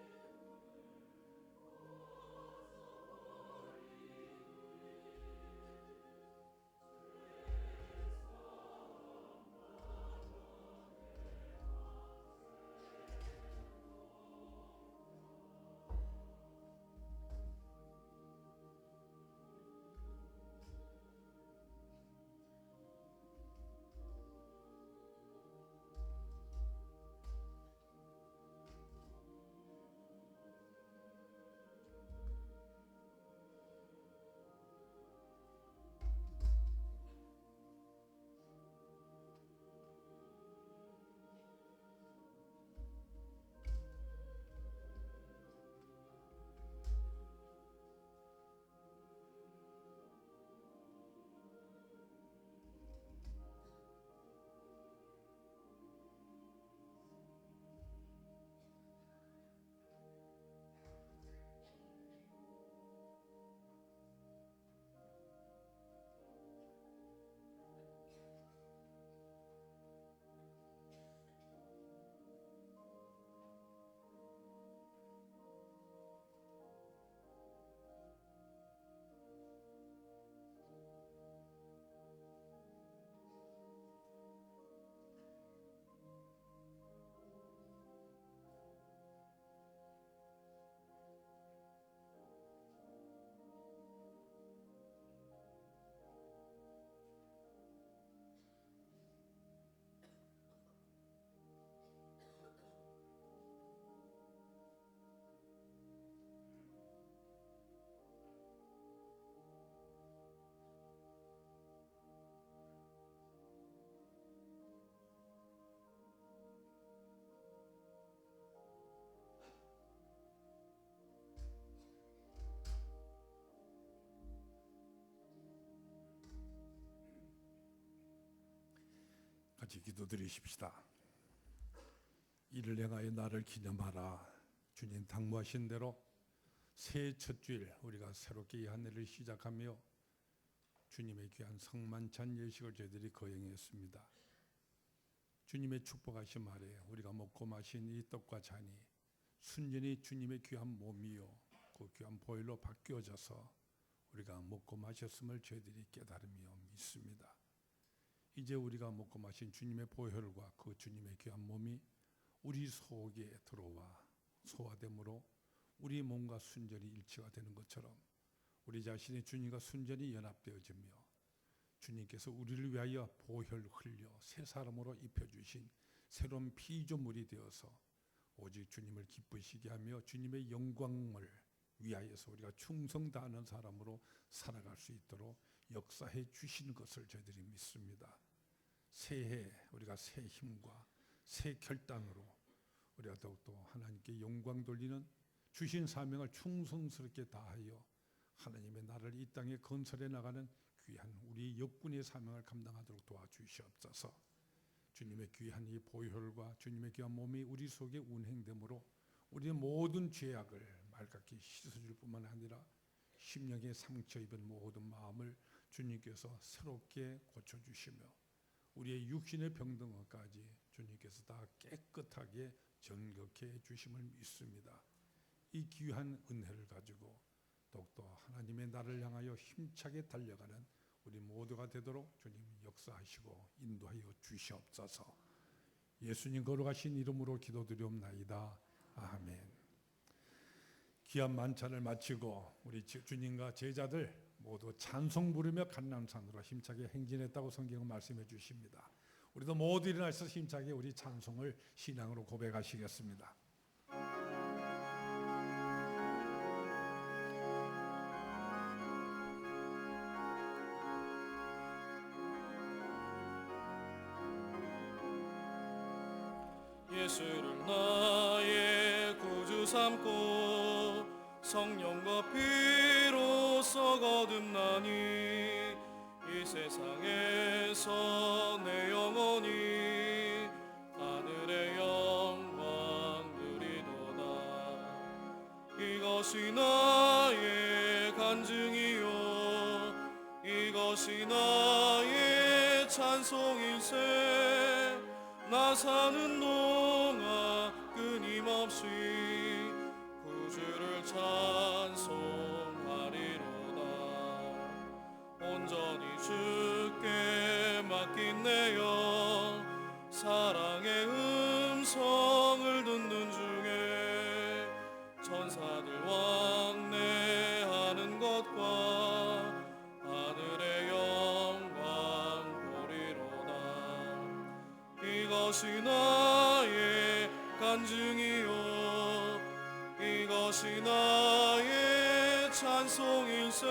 같이 기도드리십시다. 이를 행하여 나를 기념하라. 주님 당부하신 대로 새해 첫 주일 우리가 새롭게 이 한 해를 시작하며 주님의 귀한 성만찬 예식을 저희들이 거행했습니다. 주님의 축복하신 말에 우리가 먹고 마신 이 떡과 잔이 순전히 주님의 귀한 몸이요 그 귀한 보혈로 바뀌어져서 우리가 먹고 마셨음을 저희들이 깨달으며 믿습니다. 이제 우리가 먹고 마신 주님의 보혈과 그 주님의 귀한 몸이 우리 속에 들어와 소화됨으로 우리 몸과 순전히 일치가 되는 것처럼 우리 자신이 주님과 순전히 연합되어지며 주님께서 우리를 위하여 보혈 흘려 새 사람으로 입혀주신 새로운 피조물이 되어서 오직 주님을 기쁘시게 하며 주님의 영광을 위하여서 우리가 충성 다하는 사람으로 살아갈 수 있도록 역사해 주신 것을 저희들이 믿습니다. 새해 우리가 새 힘과 새 결단으로 우리가 더욱더 하나님께 영광 돌리는 주신 사명을 충성스럽게 다하여 하나님의 나라를 이 땅에 건설해 나가는 귀한 우리 역군의 사명을 감당하도록 도와주시옵소서. 주님의 귀한 이 보혈과 주님의 귀한 몸이 우리 속에 운행되므로 우리의 모든 죄악을 맑게 씻어줄 뿐만 아니라 심령의 상처 입은 모든 마음을 주님께서 새롭게 고쳐주시며 우리의 육신의 병든것까지 주님께서 다 깨끗하게 정결케 해주심을 믿습니다. 이 귀한 은혜를 가지고 더욱더 하나님의 나라를 향하여 힘차게 달려가는 우리 모두가 되도록 주님 역사하시고 인도하여 주시옵소서. 예수님 거룩하신 이름으로 기도드리옵나이다. 아멘. 귀한 만찬을 마치고 우리 주님과 제자들 모두 찬송 부르며 감람산으로 힘차게 행진했다고 성경은 말씀해 주십니다. 우리도 모두 일어나서 힘차게 우리 찬송을 신앙으로 고백하시겠습니다. 예수를 나의 구주 삼고 성령과 피로써 거듭나니 이 세상에서 내 영혼이 하늘의 영광 누리도다. 이것이 나의 간증이요 이것이 나의 찬송일세. 나 사는 동안 끊임없이 구주를 찬송하리로다. 온전히 주께 맡긴 내 영 사랑의 음성을 듣는 중에 천사들 왕래하는 것과 하늘의 영광 보리로다. 이것이 나의 간증이요 이것이 나의 찬송일세.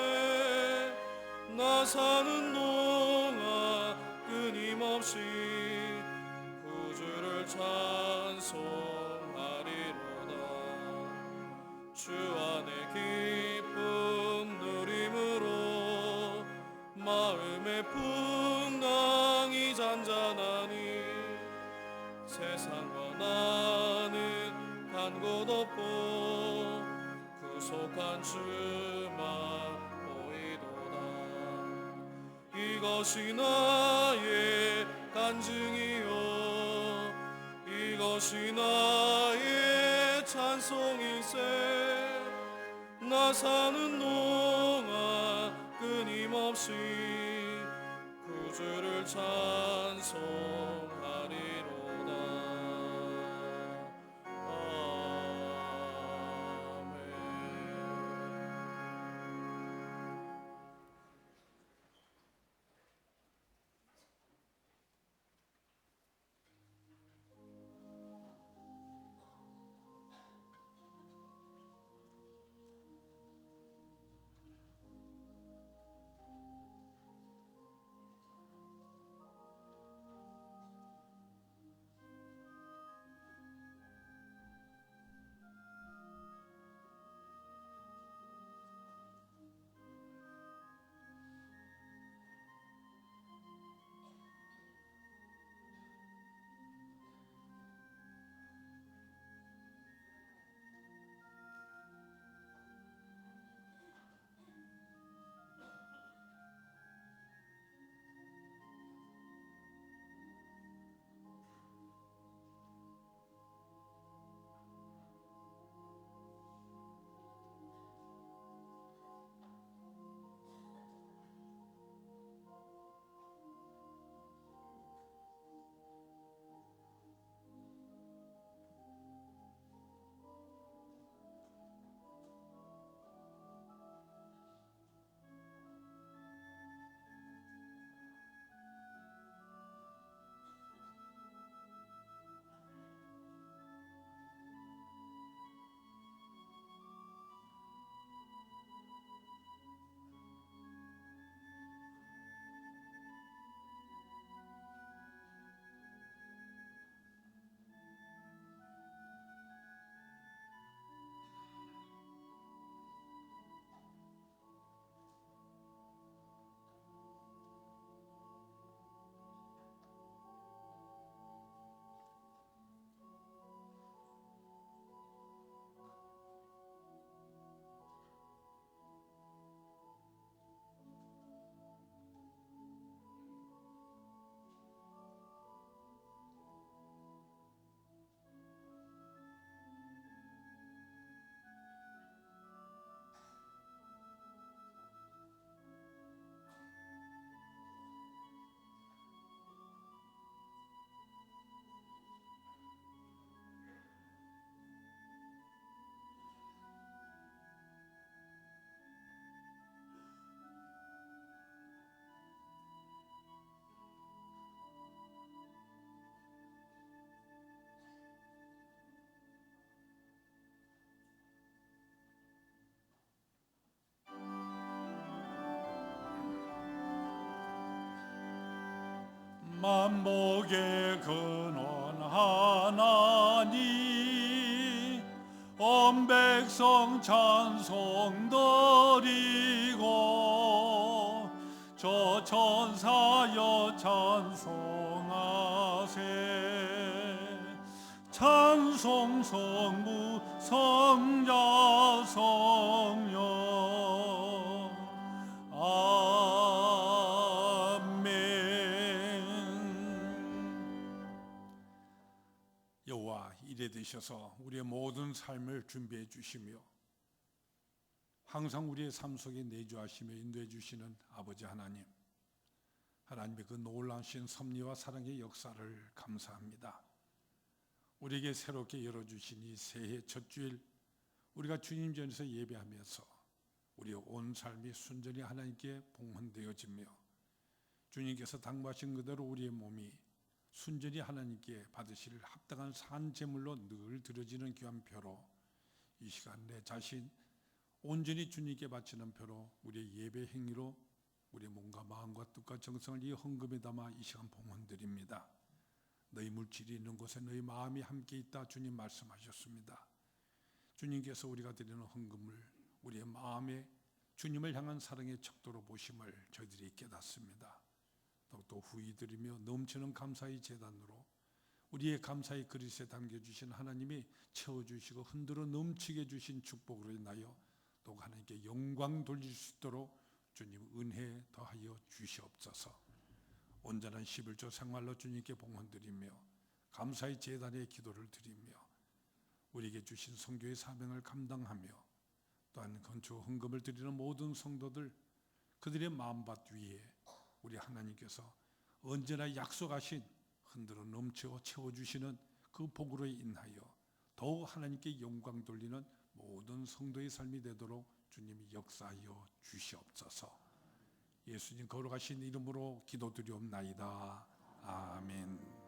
나 사는 동안 끊임없이 구주를 찬송하리로다. 주 안에 기쁨 누림으로 마음의 풍랑이 잔잔하니 세상과 나는 간 곳 없고 구속한 주만 보이도다. 이것이 나의 간증이요 이것이 나의 찬송일세. 나 사는 동안 끊임없이 구주를 찬송하리로다. 아멘. 만복의 근원 하나님 온 백성 찬송 드리고 저 천사여 찬송하세 찬송 성부 성자 성령 여호와 이래 되셔서 우리의 모든 삶을 준비해 주시며 항상 우리의 삶 속에 내주하시며 인도해 주시는 아버지 하나님, 하나님의 그 놀라우신 섭리와 사랑의 역사를 감사합니다. 우리에게 새롭게 열어주신 이 새해 첫 주일 우리가 주님 전에서 예배하면서 우리의 온 삶이 순전히 하나님께 봉헌되어지며 주님께서 당부하신 그대로 우리의 몸이 순전히 하나님께 받으실 합당한 산 제물로 늘 드려지는 귀한 표로 이 시간 내 자신 온전히 주님께 바치는 표로 우리의 예배 행위로 우리의 몸과 마음과 뜻과 정성을 이 헌금에 담아 이 시간 봉헌드립니다. 너희 물질이 있는 곳에 너희 마음이 함께 있다 주님 말씀하셨습니다. 주님께서 우리가 드리는 헌금을 우리의 마음에 주님을 향한 사랑의 척도로 보심을 저희들이 깨닫습니다. 더욱더 후히 드리며 넘치는 감사의 제단으로 우리의 감사의 그릇에 담겨주신 하나님이 채워주시고 흔들어 넘치게 주신 축복으로 인하여 더욱 하나님께 영광 돌릴 수 있도록 주님 은혜 더하여 주시옵소서. 온전한 11조 생활로 주님께 봉헌드리며 감사의 제단에 기도를 드리며 우리에게 주신 선교의 사명을 감당하며 또한 건축 헌금을 드리는 모든 성도들 그들의 마음밭 위에 우리 하나님께서 언제나 약속하신 흔들어 넘쳐 채워주시는 그 복으로 인하여 더욱 하나님께 영광 돌리는 모든 성도의 삶이 되도록 주님이 역사하여 주시옵소서. 예수님 거룩하신 이름으로 기도드리옵나이다. 아멘.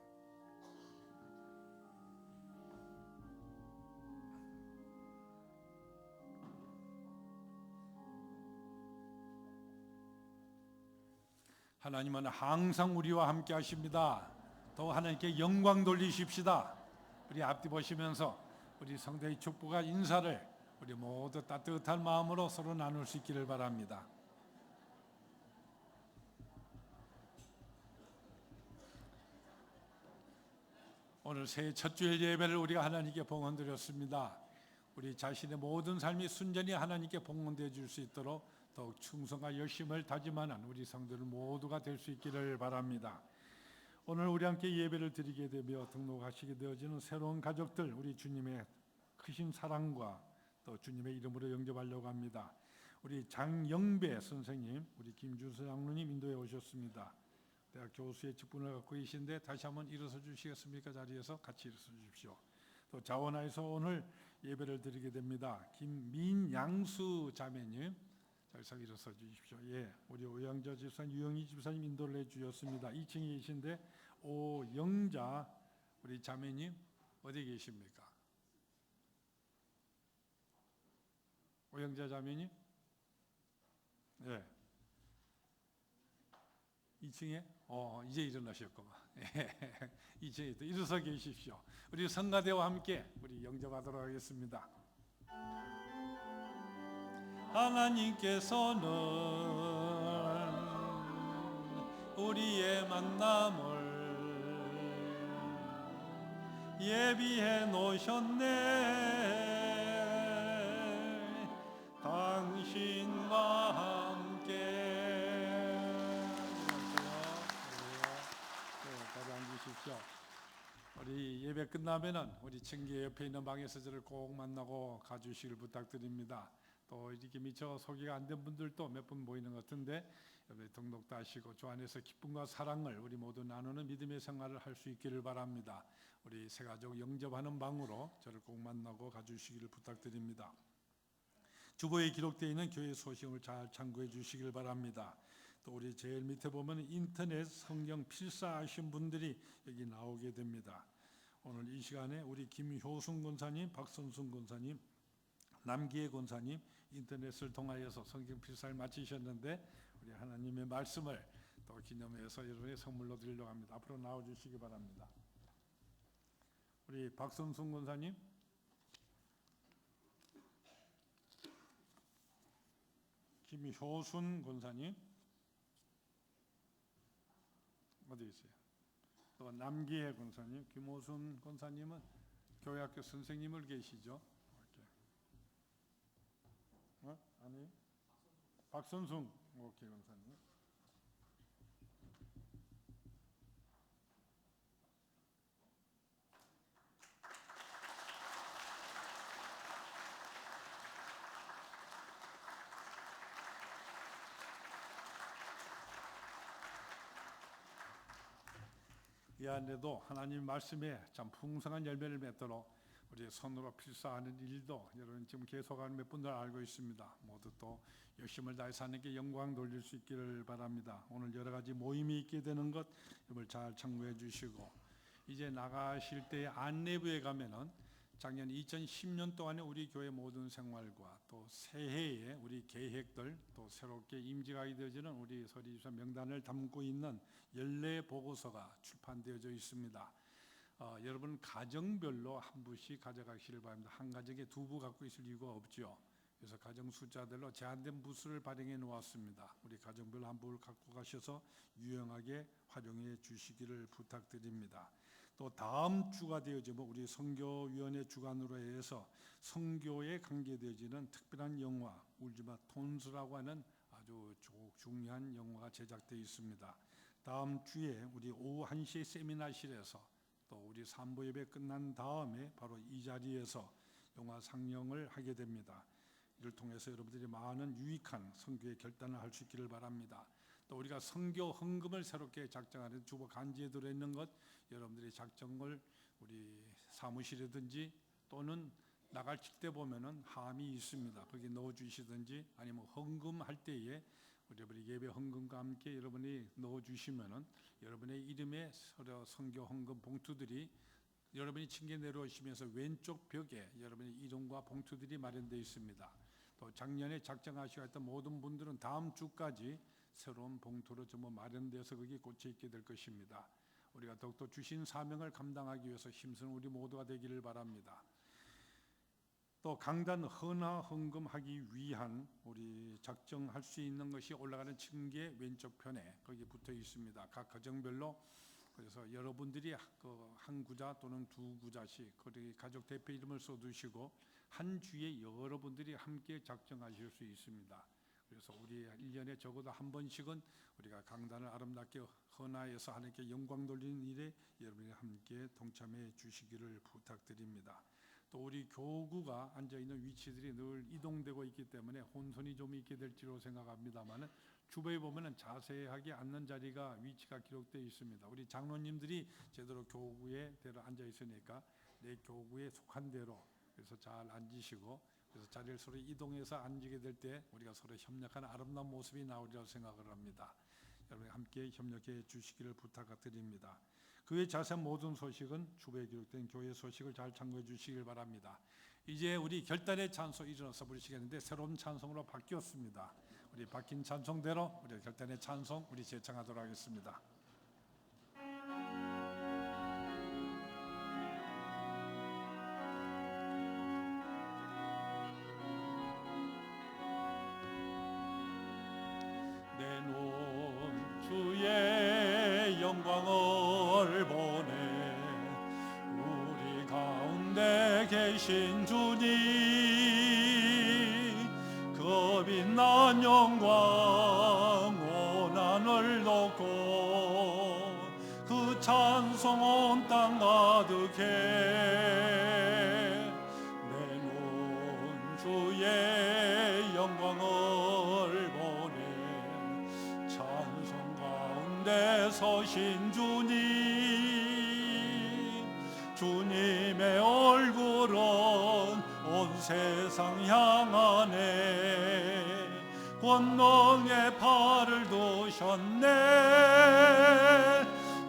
하나님은 항상 우리와 함께 하십니다. 더 하나님께 영광 돌리십시다. 우리 앞뒤 보시면서 우리 성도의 축복과 인사를 우리 모두 따뜻한 마음으로 서로 나눌 수 있기를 바랍니다. 오늘 새해 첫 주일 예배를 우리가 하나님께 봉헌드렸습니다. 우리 자신의 모든 삶이 순전히 하나님께 봉헌되어 줄 수 있도록 더욱 충성과 열심을 다짐하는 우리 성도들 모두가 될 수 있기를 바랍니다. 오늘 우리 함께 예배를 드리게 되며 등록하시게 되어지는 새로운 가족들 우리 주님의 크신 사랑과 또 주님의 이름으로 영접하려고 합니다. 우리 장영배 선생님, 우리 김준서 장로님 인도해 오셨습니다. 대학 교수의 직분을 갖고 계신데 다시 한번 일어서 주시겠습니까? 자리에서 같이 일어서 주십시오. 또 자원하에서 오늘 예배를 드리게 됩니다. 김민양수 자매님 자리에서 일어서 주십시오. 예, 우리 오영자 집사님, 유영희 집사님 인도를 해주셨습니다. 2층에 계신데 오영자 우리 자매님 어디 계십니까? 오영자 자매님? 예. 2층에? 이제 일어나셨구만. 2층에 또 일어서 계십시오. 우리 성가대와 함께 우리 영접하도록 하겠습니다. 하나님께서는 우리의 만남을 예비해 놓으셨네. 당신과 함께 자리 앉으십시오. 우리 예배 끝나면은 우리 청계 옆에 있는 방에서 저를 꼭 만나고 가주시길 부탁드립니다. 또 이렇게 미처 소개가 안 된 분들도 몇 분 보이는 것 같은데 여기 등록도 하시고 주 안에서 기쁨과 사랑을 우리 모두 나누는 믿음의 생활을 할 수 있기를 바랍니다. 우리 새 가족 영접하는 방으로 저를 꼭 만나고 가주시기를 부탁드립니다. 주보에 기록되어 있는 교회 소식을 잘 참고해 주시길 바랍니다. 또 우리 제일 밑에 보면 인터넷 성경 필사하신 분들이 여기 나오게 됩니다. 오늘 이 시간에 우리 김효순 권사님, 박선순 권사님, 남기혜 권사님 인터넷을 통하여서 성경 필사를 마치셨는데 우리 하나님의 말씀을 또 기념해서 여러분의 선물로 드리려고 합니다. 앞으로 나와주시기 바랍니다. 우리 박선순 권사님, 김효순 권사님, 어디 있어요? 또 남기혜 권사님, 김호순 권사님은 교회학교 선생님을 계시죠? 아니, 박선순 오케이 권사님. 이 안에도 하나님 말씀에 참 풍성한 열매를 맺도록 우리 손으로 필사하는 일도 여러분 지금 계속하는 몇 분들 알고 있습니다. 모두 또 열심을 다해서 하나님께 영광 돌릴 수 있기를 바랍니다. 오늘 여러 가지 모임이 있게 되는 것 여러분 잘 참고해 주시고, 이제 나가실 때 안내부에 가면은 작년 2010년 동안에 우리 교회 모든 생활과 또 새해에 우리 계획들, 또 새롭게 임직하게 되어지는 우리 서리집사 명단을 담고 있는 연례 보고서가 출판되어져 있습니다. 여러분 가정별로 한 부씩 가져가시길 바랍니다. 한 가정에 2부 갖고 있을 이유가 없죠. 그래서 가정 숫자들로 제한된 부수를 발행해 놓았습니다. 우리 가정별로 한 부를 갖고 가셔서 유용하게 활용해 주시기를 부탁드립니다. 또 다음 주가 되어지면 우리 선교위원회 주관으로 해서 선교에 관계되어지는 특별한 영화 울지마 톤스라고 하는 아주 중요한 영화가 제작되어 있습니다. 다음 주에 우리 오후 1시에 세미나실에서 또 우리 3부 예배 끝난 다음에 바로 이 자리에서 영화 상영을 하게 됩니다. 이를 통해서 여러분들이 많은 유익한 선교의 결단을 할 수 있기를 바랍니다. 또 우리가 선교 헌금을 새롭게 작정하는 주보 간지에 들어있는 것 여러분들이 작정을 우리 사무실이든지 또는 나갈 때 보면은 함이 있습니다. 거기 넣어주시든지 아니면 헌금할 때에 여러분이 예배 헌금과 함께 여러분이 넣어주시면은 여러분의 이름에 서로 선교 헌금 봉투들이 여러분이 층계 내려오시면서 왼쪽 벽에 여러분의 이름과 봉투들이 마련되어 있습니다. 또 작년에 작정하시고 했던 모든 분들은 다음 주까지 새로운 봉투로 전부 마련돼서 거기 꽂혀 있게 될 것입니다. 우리가 더욱더 주신 사명을 감당하기 위해서 힘쓰는 우리 모두가 되기를 바랍니다. 또 강단 헌화 헌금하기 위한 우리 작정할 수 있는 것이 올라가는 층계 왼쪽 편에 거기 붙어 있습니다. 각 가정별로. 그래서 여러분들이 한 구자 또는 2구자씩 거기 가족 대표 이름을 써두시고 한 주에 여러분들이 함께 작정하실 수 있습니다. 그래서 우리 1년에 적어도 한 번씩은 우리가 강단을 아름답게 헌화해서 하나님께 영광 돌리는 일에 여러분이 함께 동참해 주시기를 부탁드립니다. 또 우리 교구가 앉아있는 위치들이 늘 이동되고 있기 때문에 혼선이 좀 있게 될지로 생각합니다만 주변에 보면 자세하게 앉는 자리가 위치가 기록되어 있습니다. 우리 장로님들이 제대로 교구에 대로 앉아 있으니까 내 교구에 속한 대로 그래서 잘 앉으시고, 그래서 자리를 서로 이동해서 앉게 될 때 우리가 서로 협력하는 아름다운 모습이 나오리라고 생각을 합니다. 여러분 함께 협력해 주시기를 부탁드립니다. 그 외 자세한 모든 소식은 주보에 기록된 교회 소식을 잘 참고해 주시길 바랍니다. 이제 우리 결단의 찬송 일어나서 부르시겠는데 새로운 찬송으로 바뀌었습니다. 우리 바뀐 찬송대로 우리 결단의 찬송 우리 제창하도록 하겠습니다. 내 눈 주의 영광을 보네. 우리 가운데 계신 주님 그 빛난 영광 온하늘 덮고 그 찬송 온 땅 가득해. 내 눈 주의 영광을 보네. 찬송 가운데 서신 주님, 주님의 얼굴은 온 세상 향하네. 권능의 팔을 드셨네.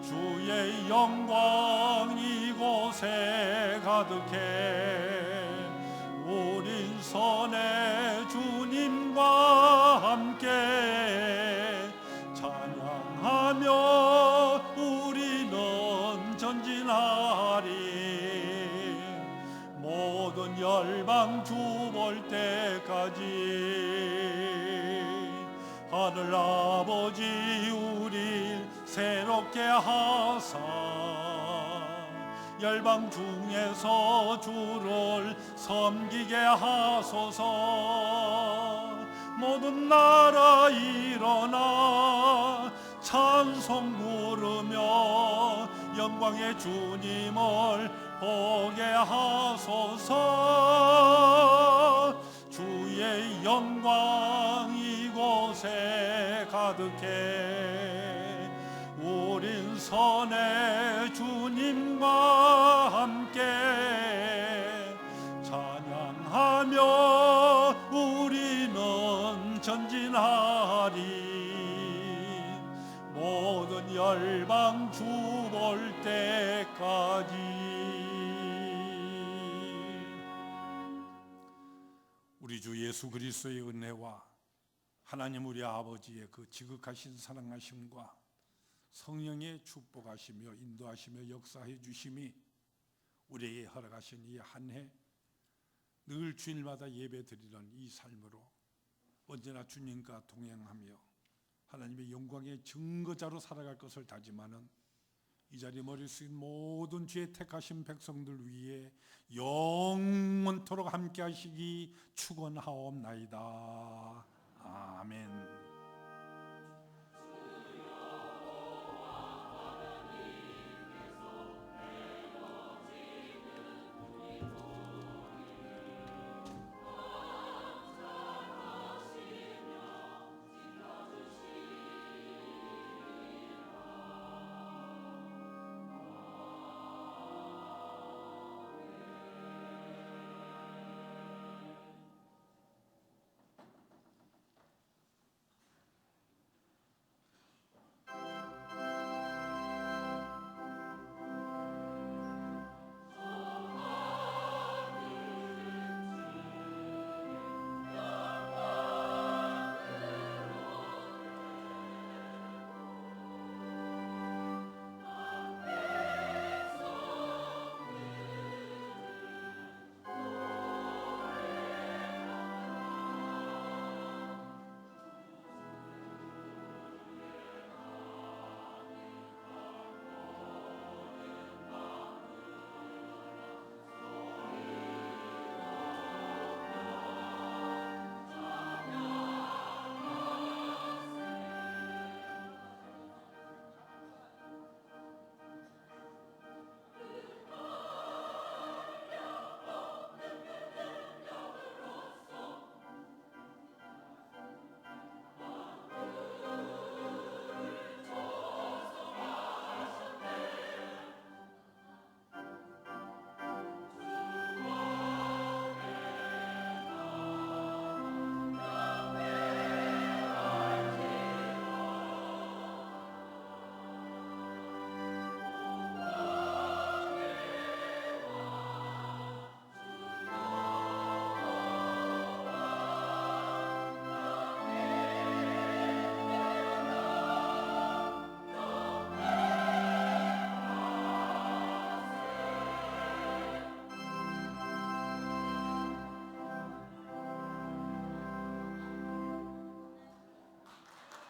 주의 영광 이곳에 가득해. 우린 선의 주님과 함께 찬양하리라. 열방 주 볼 때까지 하늘 아버지 우릴 새롭게 하사 열방 중에서 주를 섬기게 하소서. 모든 나라 일어나 찬송 부르며 영광의 주님을 보게 하소서. 주의 영광 이곳에 가득해 우린 선의 주님과 함께 찬양하며 우리는 전진하리. 모든 열방 주 볼 때까지. 우리 주 예수 그리스도의 은혜와 하나님 우리 아버지의 그 지극하신 사랑하심과 성령의 축복하시며 인도하시며 역사해 주심이 우리에게 허락하신 이 한 해 늘 주일마다 예배드리는 이 삶으로 언제나 주님과 동행하며 하나님의 영광의 증거자로 살아갈 것을 다짐하는 이 자리에 머리 숙인 모든 주의 택하신 백성들 위해 영원토록 함께 하시기 축원하옵나이다. 아멘.